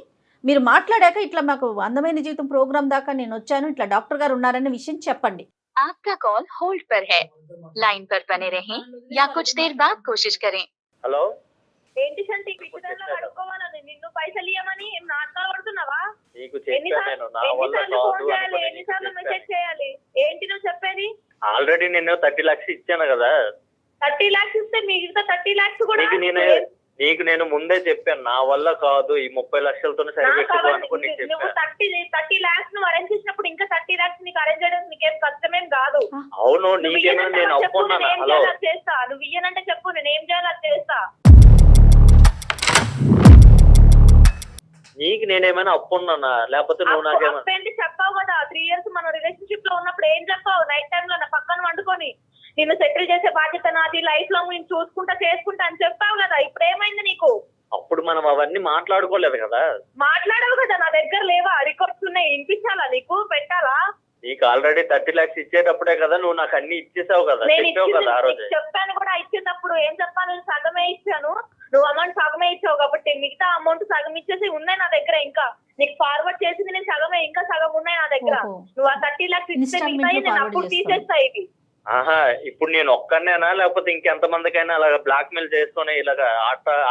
మీరు మాట్లాడాక ఇట్లా మాకు అందమైన జీవితం ప్రోగ్రామ్ దాకా నేను వచ్చాను, ఇట్లా డాక్టర్ గారు ఉన్నారన్న విషయం చెప్పండి. आपका कॉल होल्ड पर है, लाइन पर बने रहें या कुछ देर बाद कोशिश करें. హలో, ఏంటి సంటి పిచ్చిదానిలో అడుక్కోవాలని నిన్ను పైసలు ఇవ్వమని ఏం నాటకాలు పడుతున్నావా? నీకు చెప్పాను నేను నా వల్ల కాదు చేయాలి, ఎన్నిసార్లు మెసేజ్ చేయాలి? ఏంటి నువ్వు చెప్పేది? ఆల్రెడీ నేను 30 లక్షలు ఇచ్చాను కదా. 30 lakhs ఇస్తే మిగతా 30 lakhs కూడా నీకు నేను ముందే చెప్పాను నా వల్ల కాదు, ఈ 30 లక్షలతో సరిపెట్టుకో అనుకుని నీకు నువ్వు చెప్పాను. 30 lakhs నువ్వు అరేంజ్ చేసినప్పుడు ఇంకా 30 lakhs నీకు అరేంజ్ చేయడం నీకేం కష్టమేం కాదు. అవును, నీకేమైనా నేను అప్పున్నాను. హలో, చేస్తా. నువ్వు ఇయ్యనంటే చెప్పు, నేను ఏం చేయాలి అది చేస్తా. నీకు నేనేమైనా అప్పున్నానా? లేకపోతే నువ్వు నాకేమైనా చెప్పావు కదా 3 years మనం రిలేషన్షిప్ లో ఉన్నప్పుడు ఏం చెప్పావు? నైట్ టైమ్ లో నా పక్కన వండుకొని నిన్ను సెటిల్ చేసే బాధ్యత నాది, లైఫ్ లో నేను చూసుకుంటా చేసుకుంటా అని చెప్పావు కదా. ఇప్పుడు ఏమైంది నీకు? అప్పుడు మనం అవన్నీ మాట్లాడుకోలేదు కదా. మాట్లాడవు కదా, నా దగ్గర లేవా రికార్డ్స్ ఉన్నాయి? వినిపించాలా నీకు? పెట్టాలా? నీకు ఆల్రెడీ 30 lakhs ఇచ్చేటప్పుడే కదా నువ్వు నాకు అన్ని ఇచ్చేసావు కదా, చెప్పావు కదా ఆ రోజు. చెప్పాను కూడా. ఇచ్చినప్పుడు ఏం చెప్పాను? సగమే ఇచ్చాను. నువ్వు అమౌంట్ సగమే ఇచ్చావు కాబట్టి మిగతా అమౌంట్ సగం ఇచ్చేసి ఉన్నాయి నా దగ్గర. ఇంకా నీకు ఫార్వర్డ్ చేసింది నేను సగమే, ఇంకా సగం ఉన్నాయి నా దగ్గర. నువ్వు ఆ 30 lakhs ఇస్తే మిగతా నేను అప్పుడు తీసేస్తా. ఇది ఇప్పుడు నేను ఒక్కనేనా లేకపోతే ఇంకెంతమందికైనా అలాగా బ్లాక్ మెయిల్ చేసుకుని ఇలాగా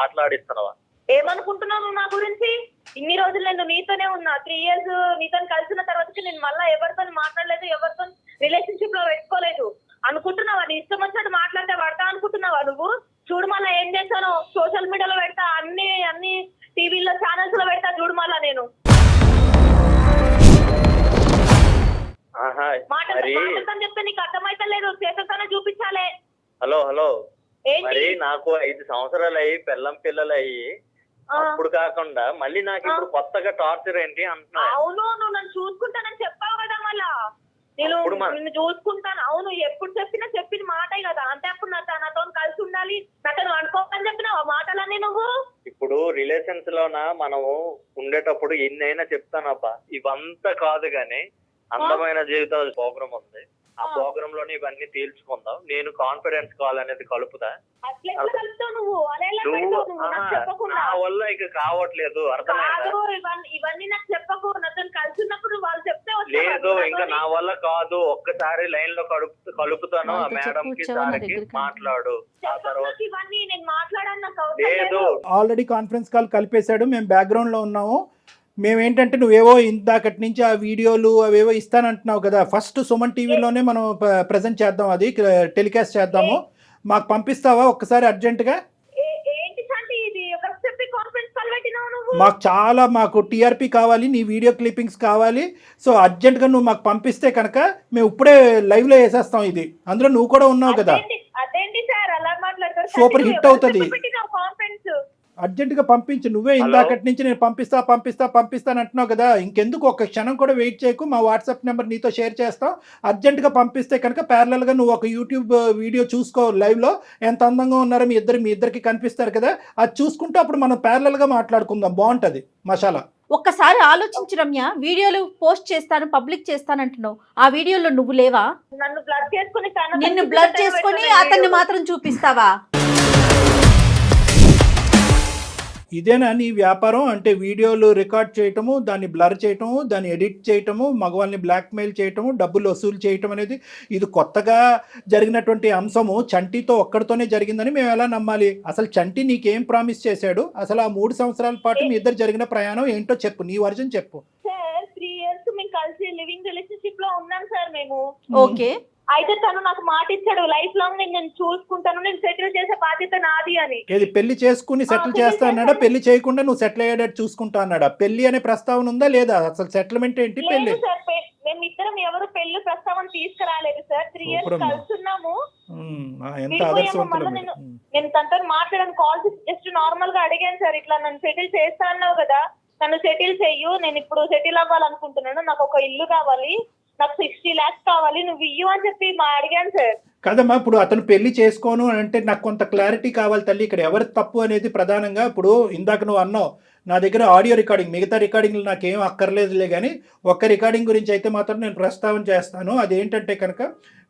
ఆటలాడిస్తున్నావా? ఏమనుకుంటున్నావు నువ్వు నా గురించి? ఇన్ని రోజులు నేను నీతోనే ఉన్నా. 3 years నీతో కలిసిన తర్వాత నేను మళ్ళా ఎవరితో మాట్లాడలేదు, ఎవరితో రిలేషన్షిప్ లో పెట్టుకోలేదు. అనుకుంటున్నావా నీ ఇష్టం వచ్చినట్టు మాట్లాడితే పడతా అనుకుంటున్నావా నువ్వు? చూడు మళ్ళా ఏం చేశాను, సోషల్ మీడియాలో పెడతా, అన్ని టీవీలో ఛానల్స్ లో పెడతా. చూడు మళ్ళా నేను మాట్లాడతాను చెప్తే నీకు అర్థమైతే లేదు, చేసేస్తానే చూపించాలి. హలో, మరి నాకు 5 సంవత్సరాలు అయ్యి పిల్లలు అయ్యి అప్పుడు కాకుండా మళ్ళీ నాకు ఇప్పుడు కొత్తగా టార్చర్ ఏంటి అంటున్నా? అవును, నువ్వు నన్ను చూసుకుంటానని చెప్పావు కదా. మళ్ళా నిన్ను చూసుకుంటాను. అవును, ఎప్పుడు చెప్పిన మాటే కదా. అంటే అప్పుడు నాతో కలిసి ఉండాలి, నాతో అనుకోవాలని చెప్పిన మాటలన్నీ నువ్వు. ఇప్పుడు రిలేషన్స్ లోన మనము ఉండేటప్పుడు ఎన్నైనా చెప్తానబ్బా, ఇవంతా కాదు గాని అందమైన జీవితం ప్రోగ్రామ్ ఉంది. ఆ ప్రోగ్రామ్ లోనే ఇవన్నీ తేల్చుకుందాం. నేను కాన్ఫిడెన్స్ కాల్ అనేది కలుపుతా. నా వల్ల ఇక కావట్లేదు, అర్థమైందా? ఇవన్నీ నాకు చెప్పకు. నాతో కలిసి ఉన్నప్పుడు వాళ్ళు చెప్తే లేదు, ఇంకా నా వల్ల కాదు. ఒక్కసారి లైన్ లో కలుపుతాను. ఆ మేడం కి సార్కి మాట్లాడు. ఆ తర్వాత ఇవన్నీ నేను మాట్లాడాను. లేదు, ఆల్రెడీ కాన్ఫరెన్స్ కాల్ కలిపేశాడు. మేము బ్యాక్గ్రౌండ్ లో ఉన్నాము. మేమేంటంటే నువ్వేవో ఇందాకటి నుంచి ఆ వీడియోలు అవేవో ఇస్తానంటున్నావు కదా. ఫస్ట్ సుమన్ టీవీలోనే మనం ప్రజెంట్ చేద్దాం, అది టెలికాస్ట్ చేద్దాము. మాకు పంపిస్తావా ఒక్కసారి అర్జెంటుగా? మాకు టీఆర్పీ కావాలి, నీ వీడియో క్లిప్పింగ్స్ కావాలి. సో అర్జెంటుగా నువ్వు మాకు పంపిస్తే కనుక మేము ఇప్పుడే లైవ్లో వేసేస్తాం ఇది. అందులో నువ్వు కూడా ఉన్నావు కదా. సూపర్ హిట్ అవుతుంది. అర్జెంటుగా పంపించు. నువ్వే ఇందాకటి నుంచి నేను పంపిస్తాను అంటున్నావు కదా. ఇంకెందుకు ఒక్క క్షణం కూడా వెయిట్ చేయకు. మా వాట్సాప్ నెంబర్ నీతో షేర్ చేస్తాం. అర్జెంటుగా పంపిస్తే కనుక ప్యారలల్గా నువ్వు ఒక యూట్యూబ్ వీడియో చూసుకో. లైవ్లో ఎంత అందంగా ఉన్నారో మీ ఇద్దరికి కనిపిస్తారు కదా. అది చూసుకుంటూ అప్పుడు మనం ప్యారలల్గా మాట్లాడుకుందాం. బాగుంటుంది మసాలా. ఒక్కసారి ఆలోచించు రమ్య. వీడియోలు పోస్ట్ చేస్తాను, పబ్లిక్ చేస్తాను అంటున్నావు. ఆ వీడియోలో నువ్వు లేవా? నిన్ను బ్లడ్ చేసుకొని అతన్ని మాత్రం చూపిస్తావా? ఇదేనా నీ వ్యాపారం? అంటే వీడియోలు రికార్డ్ చేయటము, దాన్ని బ్లర్ చేయటము, దాన్ని ఎడిట్ చేయటము, మగవాళ్ళని బ్లాక్మెయిల్ చేయటము, డబ్బులు వసూలు చేయటం అనేది ఇది కొత్తగా జరిగినటువంటి అంశము చంటితో ఒక్కడితోనే జరిగిందని మేము ఎలా నమ్మాలి? అసలు చంటి నీకేం ప్రామిస్ చేశాడు? అసలు ఆ 3 సంవత్సరాల పాటు మీ ఇద్దరు జరిగిన ప్రయాణం ఏంటో చెప్పు, నీ వర్జన్ చెప్పు. సార్ 3 years మేము కలిసి లివింగ్ రిలేషన్షిప్ లో ఉన్నాం సార్ మేము. ఓకే. అయితే తను నాకు మాట ఇచ్చాడు, లైఫ్ లాంగ్ నేను చూసుకుంటాను, నేను సెటిల్ చేసే బాధ్యత నాది అని. ఏది పెళ్లి చేసుకుని సెటిల్ చేస్తా అన్నాడా? పెళ్లి చేయకుండా నువ్వు సెటిల్ అయ్యేటట్టు చూసుకుంటా అన్నాడా? పెళ్లి అనే ప్రస్తావన ఉందా లేదా? అసలు సెటిల్మెంట్ ఏంటి? పెళ్లి లేదు సార్, మేము ఇద్దరం ఎవరు పెళ్లి ప్రస్తావన తీసుకురాలేదు సార్. 3 years కలుసున్నాము, ఎంత ఆదర్శవంతులు. నేను తనతో మాట్లాడాను, కాల్స్ జస్ట్ నార్మల్ గా అడిగాను సార్, ఇట్లా నన్ను సెటిల్ చేస్తా అన్నావు కదా, నన్ను సెటిల్ చెయ్యు, నేను ఇప్పుడు సెటిల్ అవ్వాలనుకుంటున్నాను, నాకు ఒక ఇల్లు కావాలి, నాకు 60 lakhs కావాలి, నువ్వు ఇయ్యు అని చెప్పి అడిగాను సార్. కదమ్మా, ఇప్పుడు అతను పెళ్లి చేసుకోను అంటే నాకు కొంత క్లారిటీ కావాలి తల్లి. ఇక్కడ ఎవరి తప్పు అనేది ప్రధానంగా. ఇప్పుడు ఇందాక నువ్వు అన్నావు నా దగ్గర ఆడియో రికార్డింగ్, మిగతా రికార్డింగ్లు నాకేం అక్కర్లేదులే, కానీ ఒక్క రికార్డింగ్ గురించి అయితే మాత్రం నేను ప్రస్తావన చేస్తాను. అదేంటంటే కనుక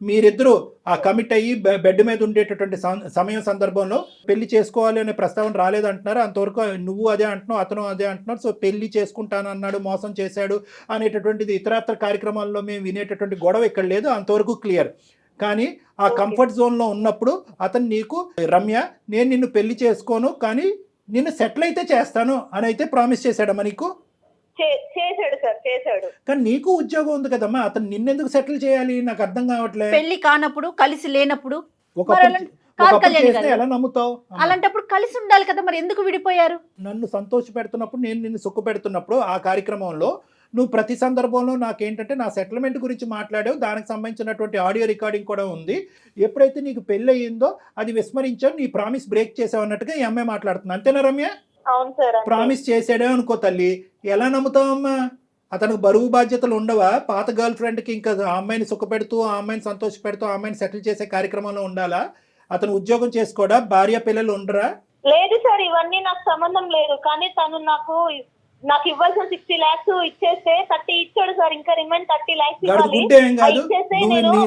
మీరిద్దరూ ఆ కమిట్ అయ్యి బెడ్ మీద ఉండేటటువంటి సమయం సందర్భంలో పెళ్లి చేసుకోవాలి అనే ప్రస్తావన రాలేదంటున్నారు. అంతవరకు నువ్వు అదే అంటున్నావు, అతను అదే అంటున్నారు. సో పెళ్లి చేసుకుంటాను అన్నాడు, మోసం చేశాడు అనేటటువంటిది ఇతరత్ర కార్యక్రమాల్లో మేము వినేటటువంటి గొడవ ఇక్కడ లేదు, అంతవరకు క్లియర్. కానీ ఆ కంఫర్ట్ జోన్లో ఉన్నప్పుడు అతను నీకు, రమ్య నేను నిన్ను పెళ్లి చేసుకోను కానీ నిన్ను సెటిల్ అయితే చేస్తాను అని అయితే ప్రామిస్ చేశాడమ్మా నీకు? చేశాడు సార్, చేశాడు. కానీ నీకు ఉద్యోగం ఉంది కదమ్మా, అతను నిన్నెందుకు సెటిల్ చేయాలి? నాకు అర్థం కావట్లేదు. పెళ్లి కానప్పుడు, కలిసి లేనప్పుడు ఎలా నమ్ముతావు? అలాంటప్పుడు కలిసి ఉండాలి కదా, మరి ఎందుకు విడిపోయారు? నన్ను సంతోష పెడుతున్నప్పుడు, నేను నిన్ను సుఖ పెడుతున్నప్పుడు ఆ కార్యక్రమంలో నువ్వు ప్రతి సందర్భంలో నాకేంటంటే నా సెటిల్మెంట్ గురించి మాట్లాడావు, దానికి సంబంధించినటువంటి ఆడియో రికార్డింగ్ కూడా ఉంది. ఎప్పుడైతే నీకు పెళ్ళి అయ్యిందో అది విస్మరించావు, నీ ప్రామిస్ బ్రేక్ చేసావు అన్నట్టుగా ఈ అమ్మాయి మాట్లాడుతుంది. అంతేనా రమ్య? అవును సార్. ప్రామిస్ చేసాడే అనుకో తల్లి, ఎలా నమ్ముతావమ్మా? అతనికి బరువు బాధ్యతలు ఉండవా? పాత గర్ల్ ఫ్రెండ్కి ఇంకా ఆ అమ్మాయిని సుఖపెడుతూ, ఆ అమ్మాయిని సంతోష పెడుతూ, ఆ అమ్మాయిని సెటిల్ చేసే కార్యక్రమంలో ఉండాలా? అతను ఉద్యోగం చేసుకోడా? భార్య పిల్లలు ఉండరా? లేదు సార్, ఇవన్నీ నాకు సంబంధం లేదు. కానీ తను నాకు ఇవ్వాల్సిన 60 lakhs ఇచ్చేస్తే 30 ఇచ్చాడు సార్, ఇంకా రిమైన్ 30 lakhs గడుపుకుంటే ఏం కాదు,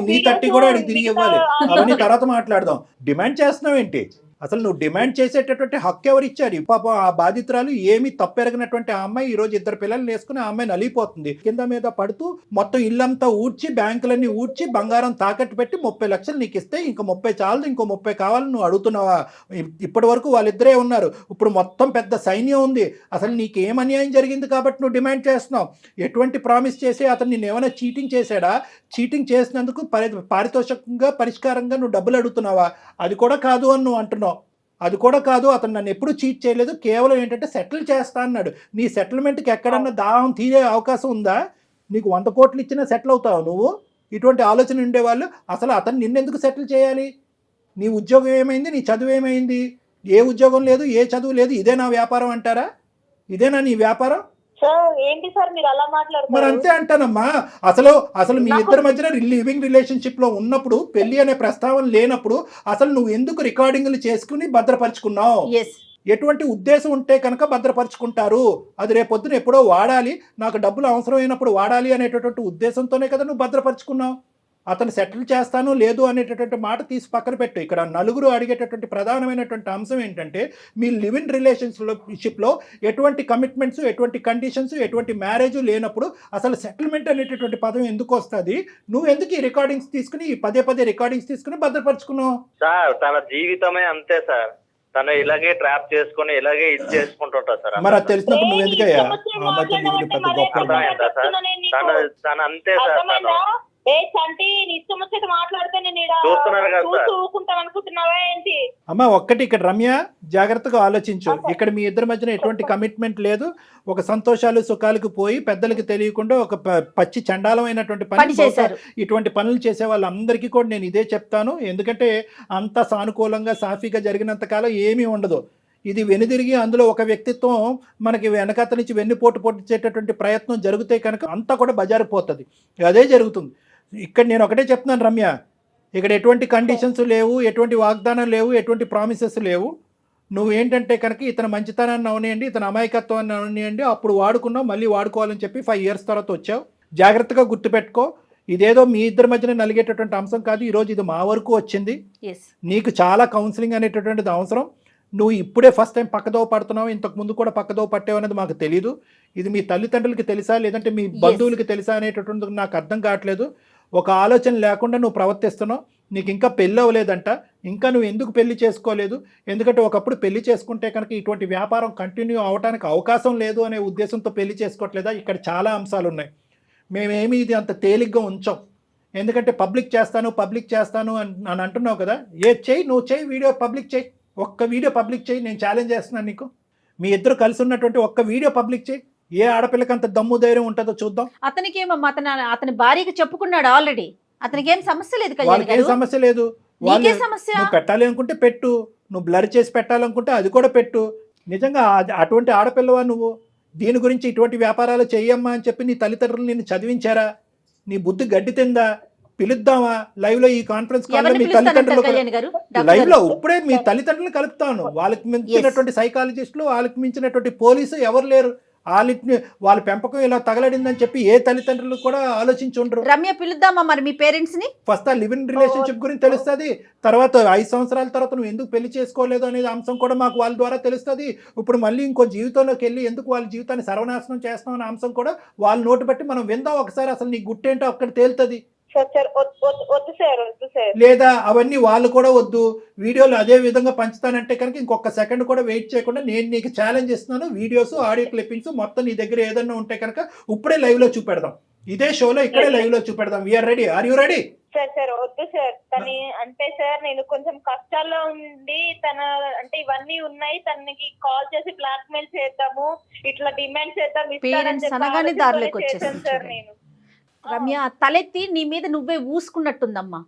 నీ 30 కూడా అడిగి తిరిగి ఇవ్వాలి. అవన్నీ తర్వాత మాట్లాడదాం. డిమాండ్ చేస్తున్నావు ఏంటి? అసలు నువ్వు డిమాండ్ చేసేటటువంటి హక్కు ఎవరు ఇచ్చారు? పాపం ఆ బాధితురాలు ఏమి తప్పెరగినటువంటి ఆ అమ్మాయి ఈ రోజు 2 పిల్లల్ని వేసుకుని ఆ అమ్మాయి నలిగిపోతుంది, కింద మీద పడుతూ మొత్తం ఇల్లంతా ఊడ్చి, బ్యాంకులన్నీ ఊడ్చి, బంగారం తాకట్టు పెట్టి 30 లక్షలు నీకు ఇస్తే ఇంక 30 చాలదు, ఇంకో 30 కావాలని నువ్వు అడుగుతున్నావా? ఇప్పటి వరకు వాళ్ళిద్దరే ఉన్నారు, ఇప్పుడు మొత్తం పెద్ద సైన్యం ఉంది. అసలు నీకేం అన్యాయం జరిగింది కాబట్టి నువ్వు డిమాండ్ చేస్తున్నావు? ఎటువంటి ప్రామిస్ చేసి అతను నేను ఏమైనా చీటింగ్ చేశాడా? చీటింగ్ చేసినందుకు పారితోషికంగా, పరిష్కారంగా నువ్వు డబ్బులు అడుగుతున్నావా? అది కూడా కాదు అని నువ్వు అంటున్నావు. అది కూడా కాదు, అతను నన్ను ఎప్పుడు చీట్ చేయలేదు, కేవలం ఏంటంటే సెటిల్ చేస్తా అన్నాడు. నీ సెటిల్మెంట్కి ఎక్కడన్నా దాహం తీరే అవకాశం ఉందా? నీకు 100 కోట్లు ఇచ్చినా సెటిల్ అవుతావు నువ్వు? ఇటువంటి ఆలోచన ఉండేవాళ్ళు అసలు అతను నిన్నెందుకు సెటిల్ చేయాలి? నీ ఉద్యోగం ఏమైంది? నీ చదువు ఏమైంది? ఏ ఉద్యోగం లేదు, ఏ చదువు లేదు, ఇదే నా వ్యాపారం అంటారా? ఇదేనా నీ వ్యాపారం? ఏంటి సార్ మీరు అలా మాట్లాడుతున్నారు? మరి అంతే అంటానమ్మా. అసలు మీ ఇద్దరి మధ్యన లివింగ్ రిలేషన్షిప్ లో ఉన్నప్పుడు, పెళ్లి అనే ప్రస్తావన లేనప్పుడు అసలు నువ్వు ఎందుకు రికార్డింగ్లు చేసుకుని భద్రపరుచుకున్నావు? ఎటువంటి ఉద్దేశం ఉంటే కనుక భద్రపరుచుకుంటారు? అది రేపొద్దున ఎప్పుడో వాడాలి, నాకు డబ్బులు అవసరమైనప్పుడు వాడాలి అనేటటువంటి ఉద్దేశంతోనే కదా నువ్వు భద్రపరుచుకున్నావు. అతను సెటిల్ చేస్తాను లేదు అనేటటువంటి మాట తీసి పక్కన పెట్టు. ఇక్కడ నలుగురు అడిగేటటువంటి ప్రధానమైనటువంటి అంశం ఏంటంటే మీ లివ్ ఇన్ రిలేషన్షిప్లో ఎటువంటి కమిట్మెంట్స్, ఎటువంటి కండిషన్స్, ఎటువంటి మ్యారేజ్ లేనప్పుడు అసలు సెటిల్మెంట్ అనేటటువంటి పదం ఎందుకు వస్తుంది? నువ్వు ఎందుకు ఈ రికార్డింగ్స్ తీసుకుని, ఈ పదే రికార్డింగ్స్ తీసుకుని భద్రపరుచుకున్నావు? సార్ తన జీవితమే అంతే సార్, తను ఇలాగే ట్రాప్ చేసుకుని ఇలాగే ఇది చేసుకుంటుంటా సార్. మరి అది తెలిసినప్పుడు నువ్వు ఎందుకయ్యా పెద్ద గొప్ప? తను అంతే సార్. చంటి ఇష్టం వచ్చేది మాట్లాడితే నేను ఊరుకుంటాను అనుకుంటున్నావా ఏంటి? అమ్మా ఒక్కటి ఇక్కడ రమ్య జాగ్రత్తగా ఆలోచించు. ఇక్కడ మీ ఇద్దరి మధ్యన ఎటువంటి కమిట్మెంట్ లేదు. ఒక సంతోషాలు సుఖాలకు పోయి పెద్దలకి తెలియకుండా ఒక పచ్చి చండాలమైనటువంటి పని చేశారు. ఇటువంటి పనులు చేసే వాళ్ళందరికీ కూడా నేను ఇదే చెప్తాను. ఎందుకంటే అంత సానుకూలంగా సాఫీగా జరిగినంత కాలం ఏమీ ఉండదు. ఇది వెనుదిరిగి అందులో ఒక వ్యక్తిత్వం మనకి వెనకత నుంచి వెన్నుపోటు పొడిచేటటువంటి ప్రయత్నం జరిగితే కనుక అంతా కూడా బజారిపోతుంది. అదే జరుగుతుంది. ఇక్కడ నేను ఒకటే చెప్తున్నాను రమ్య, ఇక్కడ ఎటువంటి కండిషన్స్ లేవు, ఎటువంటి వాగ్దానం లేవు, ఎటువంటి ప్రామిసెస్ లేవు. నువ్వు ఏంటంటే కనుక ఇతను మంచితనాన్ని అవనియండి, ఇతను అమాయకత్వాన్ని అవనియండి, అప్పుడు వాడుకున్నావు, మళ్ళీ వాడుకోవాలని చెప్పి 5 years తర్వాత వచ్చావు. జాగ్రత్తగా గుర్తుపెట్టుకో, ఇదేదో మీ ఇద్దరి మధ్యన నలిగేటటువంటి అంశం కాదు. ఈరోజు ఇది మా వరకు వచ్చింది. నీకు చాలా కౌన్సిలింగ్ అనేటటువంటిది అవసరం. నువ్వు ఇప్పుడే ఫస్ట్ టైం పక్కదోవ పడుతున్నావు, ఇంతకు ముందు కూడా పక్కదోవ పట్టావు అనేది మాకు తెలియదు. ఇది మీ తల్లిదండ్రులకి తెలుసా లేదంటే మీ బంధువులకి తెలుసా అనేటటువంటి నాకు అర్థం కావట్లేదు. ఒక ఆలోచన లేకుండా నువ్వు ప్రవర్తిస్తున్నావు. నీకు ఇంకా పెళ్ళి అవ్వలేదంట, ఇంకా నువ్వు ఎందుకు పెళ్లి చేసుకోలేదు? ఎందుకంటే ఒకప్పుడు పెళ్లి చేసుకుంటే కనుక ఇటువంటి వ్యాపారం కంటిన్యూ అవడానికి అవకాశం లేదు అనే ఉద్దేశంతో పెళ్లి చేసుకోవట్లేదా? ఇక్కడ చాలా అంశాలు ఉన్నాయి. మేమేమి ఇది అంత తేలిగ్గా ఉంచాం. ఎందుకంటే పబ్లిక్ చేస్తాను అని అంటున్నావు కదా. నువ్వు చేయి, వీడియో పబ్లిక్ చేయి, ఒక్క వీడియో పబ్లిక్ చేయి. నేను ఛాలెంజ్ చేస్తున్నాను నీకు. మీ ఇద్దరు కలిసి ఉన్నటువంటి ఒక్క వీడియో పబ్లిక్ చేయి. ఏ ఆడపిల్లకి అంత దమ్ము ధైర్యం ఉంటుందో చూద్దాం. అతనికి ఏమమ్మా, అతని భార్యకి చెప్పుకున్నాడు ఆల్రెడీ. అతనికి ఏం సమస్య లేదు, వాళ్ళకి ఏం సమస్య లేదు. నీకే సమస్య. నువ్వు పెట్టాలి అనుకుంటే పెట్టు, నువ్వు బ్లర్ చేసి పెట్టాలనుకుంటే అది కూడా పెట్టు. నిజంగా అటువంటి ఆడపిల్లవా నువ్వు? దీని గురించి ఇటువంటి వ్యాపారాలు చెయ్యమ్మా అని చెప్పి నీ తల్లిదండ్రులు నిన్ను చదివించారా? నీ బుద్ధి గడ్డి తిందా? పిలుద్దామా లైవ్ లో? ఈ కాన్ఫరెన్స్ కాల్ లో మీ తల్లిదండ్రులు లైవ్ లో ఇప్పుడే మీ తల్లిదండ్రులు కలుపుతాను. వాళ్ళకి మించినటువంటి సైకాలజిస్టులు, వాళ్ళకి మించినటువంటి పోలీసు ఎవరు లేరు. వాళ్ళ పెంపకం ఇలా తగలడిందని చెప్పి ఏ తల్లిదండ్రులు కూడా ఆలోచించి ఉండరు. రమ్య పిలుద్దామా మరి మీ పేరెంట్స్ ని? ఫస్ట్ ఆ లివింగ్ రిలేషన్షిప్ గురించి తెలుస్తుంది. తర్వాత 5 సంవత్సరాల తర్వాత నువ్వు ఎందుకు పెళ్లి చేసుకోలేదు అనేది అంశం కూడా మాకు వాళ్ళ ద్వారా తెలుస్తుంది. ఇప్పుడు మళ్ళీ ఇంకో జీవితంలోకి వెళ్ళి ఎందుకు వాళ్ళ జీవితాన్ని సర్వనాశనం చేస్తాం అనే అంశం కూడా వాళ్ళ నోటు బట్టి మనం విందాం ఒకసారి. అసలు నీ గుట్టేంటో అక్కడ తేలుతుంది. లేదా అవన్నీ వాళ్ళు కూడా వద్దు, వీడియోలు అదే విధంగా పంచుతానంటే కనుక ఇంకొక సెకండ్ కూడా వెయిట్ చేయకుండా నేను నీకు ఛాలెంజ్ ఇస్తున్నాను. వీడియోస్, ఆడియో క్లిప్పింగ్స్ మొత్తం నీ దగ్గర ఏదన్నా ఉంటే కనుక ఇప్పుడే లైవ్ లో చూపెడదాం. ఇదే షోలో ఇక్కడే లైవ్ లో చూపెడదాం. We are ready. Are you ready? Sir వద్దు సార్. తను అంటే సార్ నేను కొంచెం కష్టాల్లో ఉండి తన అంటే ఇవన్నీ ఉన్నాయి, తనకి కాల్ చేసి బ్లాక్ మెయిల్ చేద్దాము, ఇట్లా డిమాండ్ చేద్దాం సార్. నేను రమ్య తలెత్తి నీ మీద నువ్వే ఊసుకున్నట్టుందమ్మా.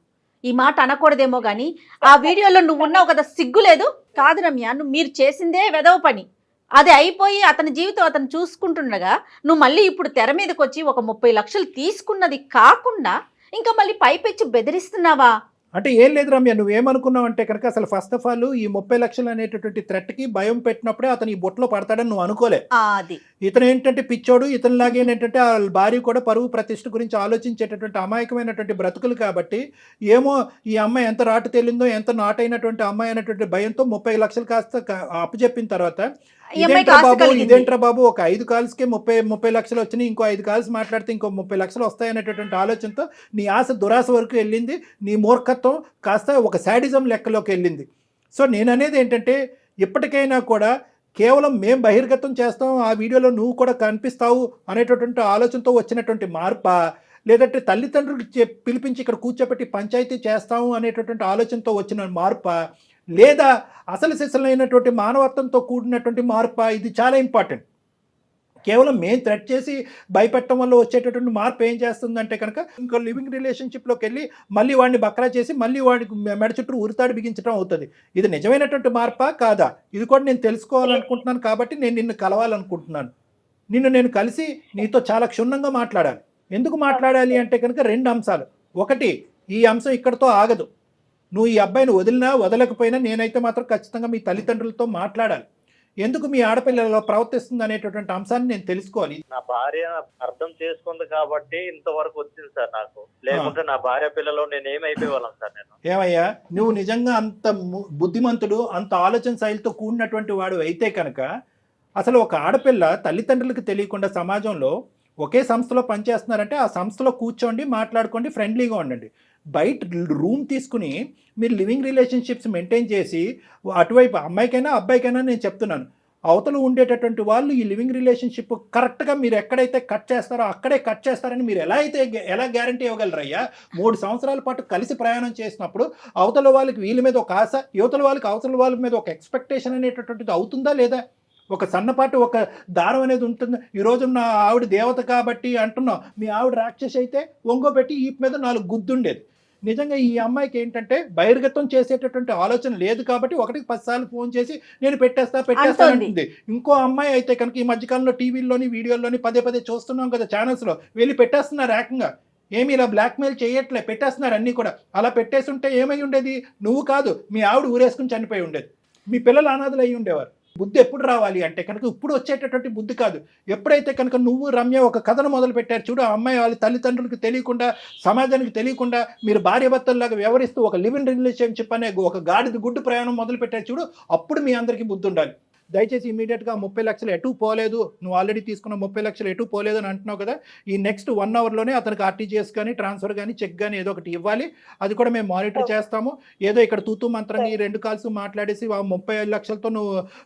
ఈ మాట అనకూడదేమో గానీ ఆ వీడియోలో నువ్వు ఉన్నావు కదా, సిగ్గు లేదు? కాదు రమ్య, మీరు చేసిందే వెదవ పని. అది అయిపోయి అతని జీవితం అతను చూసుకుంటుండగా నువ్వు మళ్ళీ ఇప్పుడు తెర మీదకి వచ్చి ఒక 30 లక్షలు తీసుకున్నది కాకుండా ఇంకా మళ్ళీ పైపెచ్చి బెదిరిస్తున్నావా? అంటే ఏం లేదు రమ్య, నువ్వేమనుకున్నావు అంటే కనుక అసలు ఫస్ట్ ఆఫ్ ఆల్ ఈ 30 లక్షలు అనేటటువంటి థ్రెట్కి భయం పెట్టినప్పుడే అతను ఈ బొట్లో పడతాడని నువ్వు అనుకోలే. ఇతను ఏంటంటే పిచ్చోడు. ఇతనిలాగే ఏంటంటే ఆ భార్య కూడా పరువు ప్రతిష్ఠ గురించి ఆలోచించేటటువంటి అమాయకమైనటువంటి బ్రతుకులు కాబట్టి ఏమో ఈ అమ్మాయి ఎంత రాటు తేలిందో, ఎంత నాటైనటువంటి అమ్మాయి అనేటువంటి భయంతో 30 లక్షలు కాస్త అప్పచెప్పిన తర్వాత ఇదేంట్రా బాబు ఒక 5 కాల్స్కే 30 లక్షలు వచ్చినాయి, ఇంకో 5 కాల్స్ మాట్లాడితే ఇంకో 30 లక్షలు వస్తాయనేటటువంటి ఆలోచనతో నీ ఆశ దురాశ వరకు వెళ్ళింది. నీ మూర్ఖత్వం కాస్త ఒక శాడిజం లెక్కలోకి వెళ్ళింది. సో నేను అనేది ఏంటంటే ఇప్పటికైనా కూడా కేవలం మేము బహిర్గతం చేస్తాం, ఆ వీడియోలో నువ్వు కూడా కనిపిస్తావు అనేటటువంటి ఆలోచనతో వచ్చినటువంటి మార్పా, లేదంటే తల్లిదండ్రులకు పిలిపించి ఇక్కడ కూర్చోబెట్టి పంచాయతీ చేస్తాము అనేటటువంటి ఆలోచనతో వచ్చిన మార్పా, లేదా అసలు సిసలైనటువంటి మానవత్వంతో కూడినటువంటి మార్పా? ఇది చాలా ఇంపార్టెంట్. కేవలం మేము థ్రెట్ చేసి భయపెట్టడం వల్ల వచ్చేటటువంటి మార్పు ఏం చేస్తుందంటే కనుక ఇంకో లివింగ్ రిలేషన్షిప్లోకి వెళ్ళి మళ్ళీ వాడిని బక్రా చేసి మళ్ళీ వాడికి మెడ చుట్టూ ఉరితాడు బిగించడం అవుతుంది. ఇది నిజమైనటువంటి మార్పా కాదా? ఇది కూడా నేను తెలుసుకోవాలనుకుంటున్నాను కాబట్టి నేను నిన్ను కలవాలనుకుంటున్నాను. నేను కలిసి నీతో చాలా క్షుణ్ణంగా మాట్లాడాలి. ఎందుకు మాట్లాడాలి అంటే కనుక 2 అంశాలు. ఒకటి, ఈ అంశం ఇక్కడతో ఆగదు. నువ్వు ఈ అబ్బాయిని వదిలినా వదలకపోయినా నేనైతే మాత్రం ఖచ్చితంగా మీ తల్లిదండ్రులతో మాట్లాడాలి. ఎందుకు మీ ఆడపిల్లలో ప్రవర్తిస్తుంది అనేటటువంటి అంశాన్ని నేను తెలుసుకోవాలి. నా భార్య అర్థం చేసుకుంది కాబట్టి ఇంతవరకు వచ్చింది సార్ నాకు. లేకుంటే నా భార్య పిల్లలు నేను ఏమైపోయేవాళ్ళం సార్. నేను ఏమయ్యా, నువ్వు నిజంగా అంత బుద్ధిమంతుడు, అంత ఆలోచన శైలితో కూడినటువంటి వాడు అయితే కనుక అసలు ఒక ఆడపిల్ల తల్లిదండ్రులకు తెలియకుండా సమాజంలో ఒకే సంస్థలో పనిచేస్తున్నారంటే ఆ సంస్థలో కూర్చోండి, మాట్లాడుకోండి, ఫ్రెండ్లీగా ఉండండి. బయట రూమ్ తీసుకుని మీరు లివింగ్ రిలేషన్షిప్స్ మెయింటైన్ చేసి అటువైపు అమ్మాయికైనా అబ్బాయికైనా నేను చెప్తున్నాను, అవతల ఉండేటటువంటి వాళ్ళు ఈ లివింగ్ రిలేషన్షిప్ కరెక్ట్గా మీరు ఎక్కడైతే కట్ చేస్తారో అక్కడే కట్ చేస్తారని మీరు ఎలా గ్యారంటీ ఇవ్వగలరయ్యా? 3 సంవత్సరాల పాటు కలిసి ప్రయాణం చేసినప్పుడు అవతల వాళ్ళకి వీళ్ళ మీద ఒక ఆశ, యువతల వాళ్ళకి అవతల వాళ్ళ మీద ఒక ఎక్స్పెక్టేషన్ అనేటటువంటిది అవుతుందా లేదా? ఒక సన్నపాటి ఒక దారం అనేది ఉంటుంది. ఈరోజు నా ఆవిడ దేవత కాబట్టి అంటున్నావు, మీ ఆవిడ రాక్షసి అయితే ఒంగోబెట్టి ఈ మీద 4 గుద్దుండేది. నిజంగా ఈ అమ్మాయికి ఏంటంటే బహిర్గతం చేసేటటువంటి ఆలోచన లేదు కాబట్టి 1కి 10 సార్లు ఫోన్ చేసి నేను పెట్టేస్తా అంటుంది. ఇంకో అమ్మాయి అయితే కనుక ఈ మధ్యకాలంలో టీవీల్లోని వీడియోల్లోని పదే చూస్తున్నాం కదా, ఛానల్స్లో వెళ్ళి పెట్టేస్తున్నారు ఏకంగా. ఏమి ఇలా బ్లాక్మెయిల్ చేయట్లే, పెట్టేస్తున్నారు అన్నీ కూడా. అలా పెట్టేసి ఉంటే ఏమై ఉండేది? నువ్వు కాదు, మీ ఆవిడ ఊరేసుకుని చనిపోయి ఉండేది, మీ పిల్లలు అనాథలు అయ్యి ఉండేవారు. బుద్ధి ఎప్పుడు రావాలి అంటే కనుక ఇప్పుడు వచ్చేటటువంటి బుద్ధి కాదు. ఎప్పుడైతే కనుక నువ్వు రమ్య ఒక కథను మొదలు పెట్టారు చూడు, ఆ అమ్మాయి వాళ్ళ తల్లిదండ్రులకు తెలియకుండా, సమాజానికి తెలియకుండా మీరు భార్యాభర్తల్లాగా వ్యవహరిస్తూ ఒక లివ్ ఇన్ రిలేషన్షిప్ అనే ఒక గాడిద గుడ్డు ప్రయాణం మొదలు పెట్టారు చూడు, అప్పుడు మీ అందరికీ బుద్ధి ఉండాలి. దయచేసి ఇమీడియట్గా 30 లక్షలు ఎటు పోలేదు, నువ్వు ఆల్రెడీ తీసుకున్న 30 లక్షలు ఎటు పోలేదు అని అంటున్నావు కదా, ఈ నెక్స్ట్ 1 అవర్లోనే అతనికి ఆర్టీజీఎస్ కానీ ట్రాన్స్ఫర్ కానీ చెక్ కానీ ఏదో ఒకటి ఇవ్వాలి. అది కూడా మేము మానిటర్ చేస్తాము. ఏదో ఇక్కడ తూతూ మంత్రంగా ఈ 2 కాల్స్ మాట్లాడేసి 35 లక్షలతో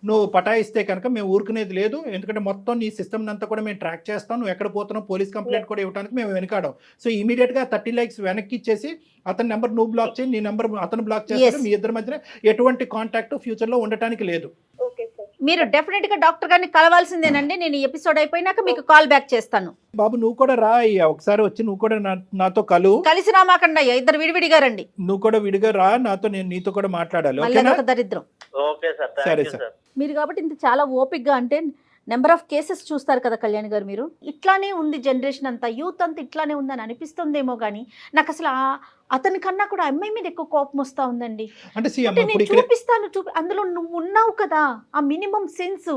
నువ్వు పటాయిస్తే కనుక మేము ఊరుకునేది లేదు. ఎందుకంటే మొత్తం నీ సిస్టమ్ అంతా కూడా మేము ట్రాక్ చేస్తాం. నువ్వు ఎక్కడ పోతున్నావు పోలీస్ కంప్లైంట్ కూడా ఇవ్వడానికి మేము వెనకాడం. సో ఇమీడియట్గా 30 lakhs వెనక్కి ఇచ్చేసి అతని నెంబర్ నువ్వు బ్లాక్ చేయి, నీ నెంబర్ అతను బ్లాక్ చేస్తారు. మీ ఇద్దరి మధ్యన ఎటువంటి కాంటాక్ట్ ఫ్యూచర్లో ఉండటానికి లేదు. మీరు డెఫినెట్గా డాక్టర్ గారిని కలవాల్సిందేనండి. నేను ఈ ఎపిసోడ్ అయిపోయినాక మీకు కాల్ బ్యాక్ చేస్తాను. బాబు నువ్వు కూడా రా అయ్యా, ఒకసారి వచ్చి నువ్వు కూడా నాతో కలు. కలిసి రామాకండి అయ్యా, ఇద్దరు విడివిడిగా రండి. నువ్వు కూడా విడిగా రా, నేను నీతో కూడా మాట్లాడాలి. మళ్ళీ ఓకేనా? ఒక దరిద్రం. ఓకే సార్, సరే థ్యాంక్ యూ సార్. సార్. మీరు కాబట్టి ఇంత చాలా ఓపిక్గా, అంటే నెంబర్ ఆఫ్ కేసెస్ చూస్తారు కదా కళ్యాణ్ గారు, మీరు ఇట్లానే ఉంది జనరేషన్ అంతా, యూత్ అంతా ఇట్లానే ఉందని అనిపిస్తుందేమో కానీ నాకు అసలు అతని కన్నా కూడా అమ్మాయి మీద ఎక్కువ కోపం వస్తూ ఉందండి. అంటే అంటే నేను చూపిస్తాను అందులో నువ్వు ఉన్నావు కదా, ఆ మినిమం సెన్స్,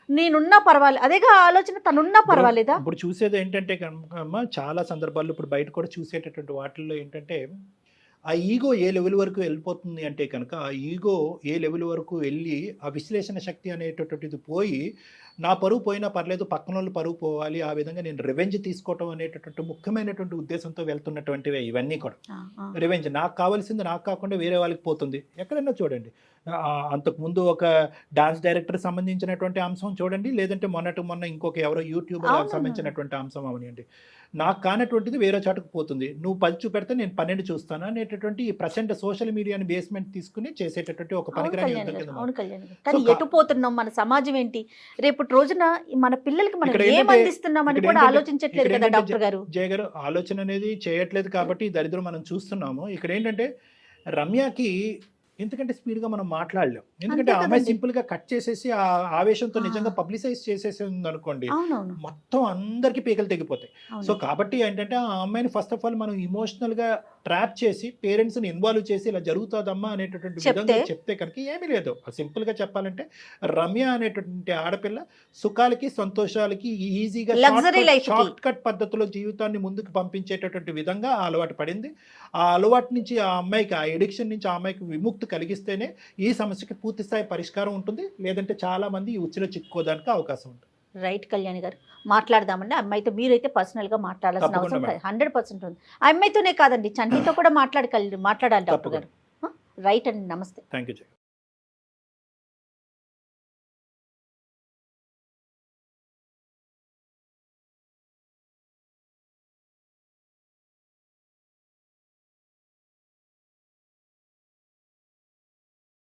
నేనున్నా పర్వాలేదు, అదేగా ఆలోచన, తనున్నా పర్వాలేదా? ఇప్పుడు చూసేది ఏంటంటే అమ్మ, చాలా సందర్భాల్లో ఇప్పుడు బయట కూడా చూసేటటువంటి వాటిల్లో ఏంటంటే ఆ ఈగో ఏ లెవెల్ వరకు వెళ్ళిపోతుంది అంటే కనుక, ఆ ఈగో ఏ లెవెల్ వరకు వెళ్ళి ఆ విశ్లేషణ శక్తి అనేటటువంటిది పోయి, నా పరువు పోయినా పర్లేదు పక్కన వాళ్ళు పరువు పోవాలి, ఆ విధంగా నేను రివెంజ్ తీసుకోవటం అనేటటువంటి ముఖ్యమైనటువంటి ఉద్దేశంతో వెళ్తున్నటువంటివే ఇవన్నీ కూడా. రివెంజ్ నాకు కావాల్సింది నాకు కాకుండా వేరే వాళ్ళకి పోతుంది. ఎక్కడైనా చూడండి, అంతకుముందు ఒక డాన్స్ డైరెక్టర్ సంబంధించినటువంటి అంశం చూడండి, లేదంటే మొన్న ఇంకొక ఎవరో యూట్యూబర్ సంబంధించినటువంటి అంశం అవనివ్వండి, నాకు కానటువంటిది వేరే చోటకు పోతుంది. నువ్వు 10 చూపెడితే నేను 12 చూస్తాను అనేటటువంటి ఈ ప్రజెంట్ సోషల్ మీడియాని బేస్మెంట్ తీసుకుని చేసేటటువంటి ఒక పనికిరాని యుద్ధం కింద. అవును కళ్యాణ్ గారు, కానీ ఎటు పోతున్నాం, మన సమాజం ఏంటి, రేపటి రోజున మన పిల్లలకి మనం ఏం అందిస్తున్నామని కూడా ఆలోచించట్లేదు కదా డాక్టర్ గారు. జయ గారు ఆలోచన అనేది చేయట్లేదు కాబట్టి ఈ దరిద్రం మనం చూస్తున్నాము. ఇక్కడ ఏంటంటే రమ్యకి ఎందుకంటే స్పీడ్గా మనం మాట్లాడలేం, ఎందుకంటే ఆ అమ్మాయి సింపుల్గా కట్ చేసేసి ఆ ఆవేశంతో నిజంగా పబ్లిసైజ్ చేసేసి అనుకోండి, మొత్తం అందరికీ పీకలు తెగిపోతాయి. సో కాబట్టి ఏంటంటే ఆ అమ్మాయిని ఫస్ట్ ఆఫ్ ఆల్ మనం ఇమోషనల్గా ట్రాప్ చేసి పేరెంట్స్ని ఇన్వాల్వ్ చేసి ఇలా జరుగుతుందమ్మా అనేటటువంటి విధంగా చెప్తే కనుక ఏమీ లేదు. సింపుల్గా చెప్పాలంటే రమ్య అనేటటువంటి ఆడపిల్ల సుఖాలకి సంతోషాలకి ఈజీగా షార్ట్ కట్ పద్ధతిలో జీవితాన్ని ముందుకు పంపించేటటువంటి విధంగా ఆ అలవాటు పడింది. ఆ అలవాటు నుంచి ఆ అమ్మాయికి, ఆ ఎడిక్షన్ నుంచి ఆ అమ్మాయికి విముక్తి కలిగిస్తేనే ఈ సమస్యకి పూర్తి స్థాయి పరిష్కారం ఉంటుంది. లేదంటే చాలా మంది ఈ ఉచ్చులో చిక్కుకోవడానికి అవకాశం ఉంటుంది. రైట్ కళ్యాణ్ గారు, మాట్లాడదామండి. అమ్మాయితో మీరైతే పర్సనల్గా మాట్లాడాల్సిన అవసరం 100% ఉంది. ఆ అమ్మాయితోనే కాదండి, చంటితో కూడా మాట్లాడాలి డాక్టర్ గారు. రైట్ అండి, నమస్తే. Thank you.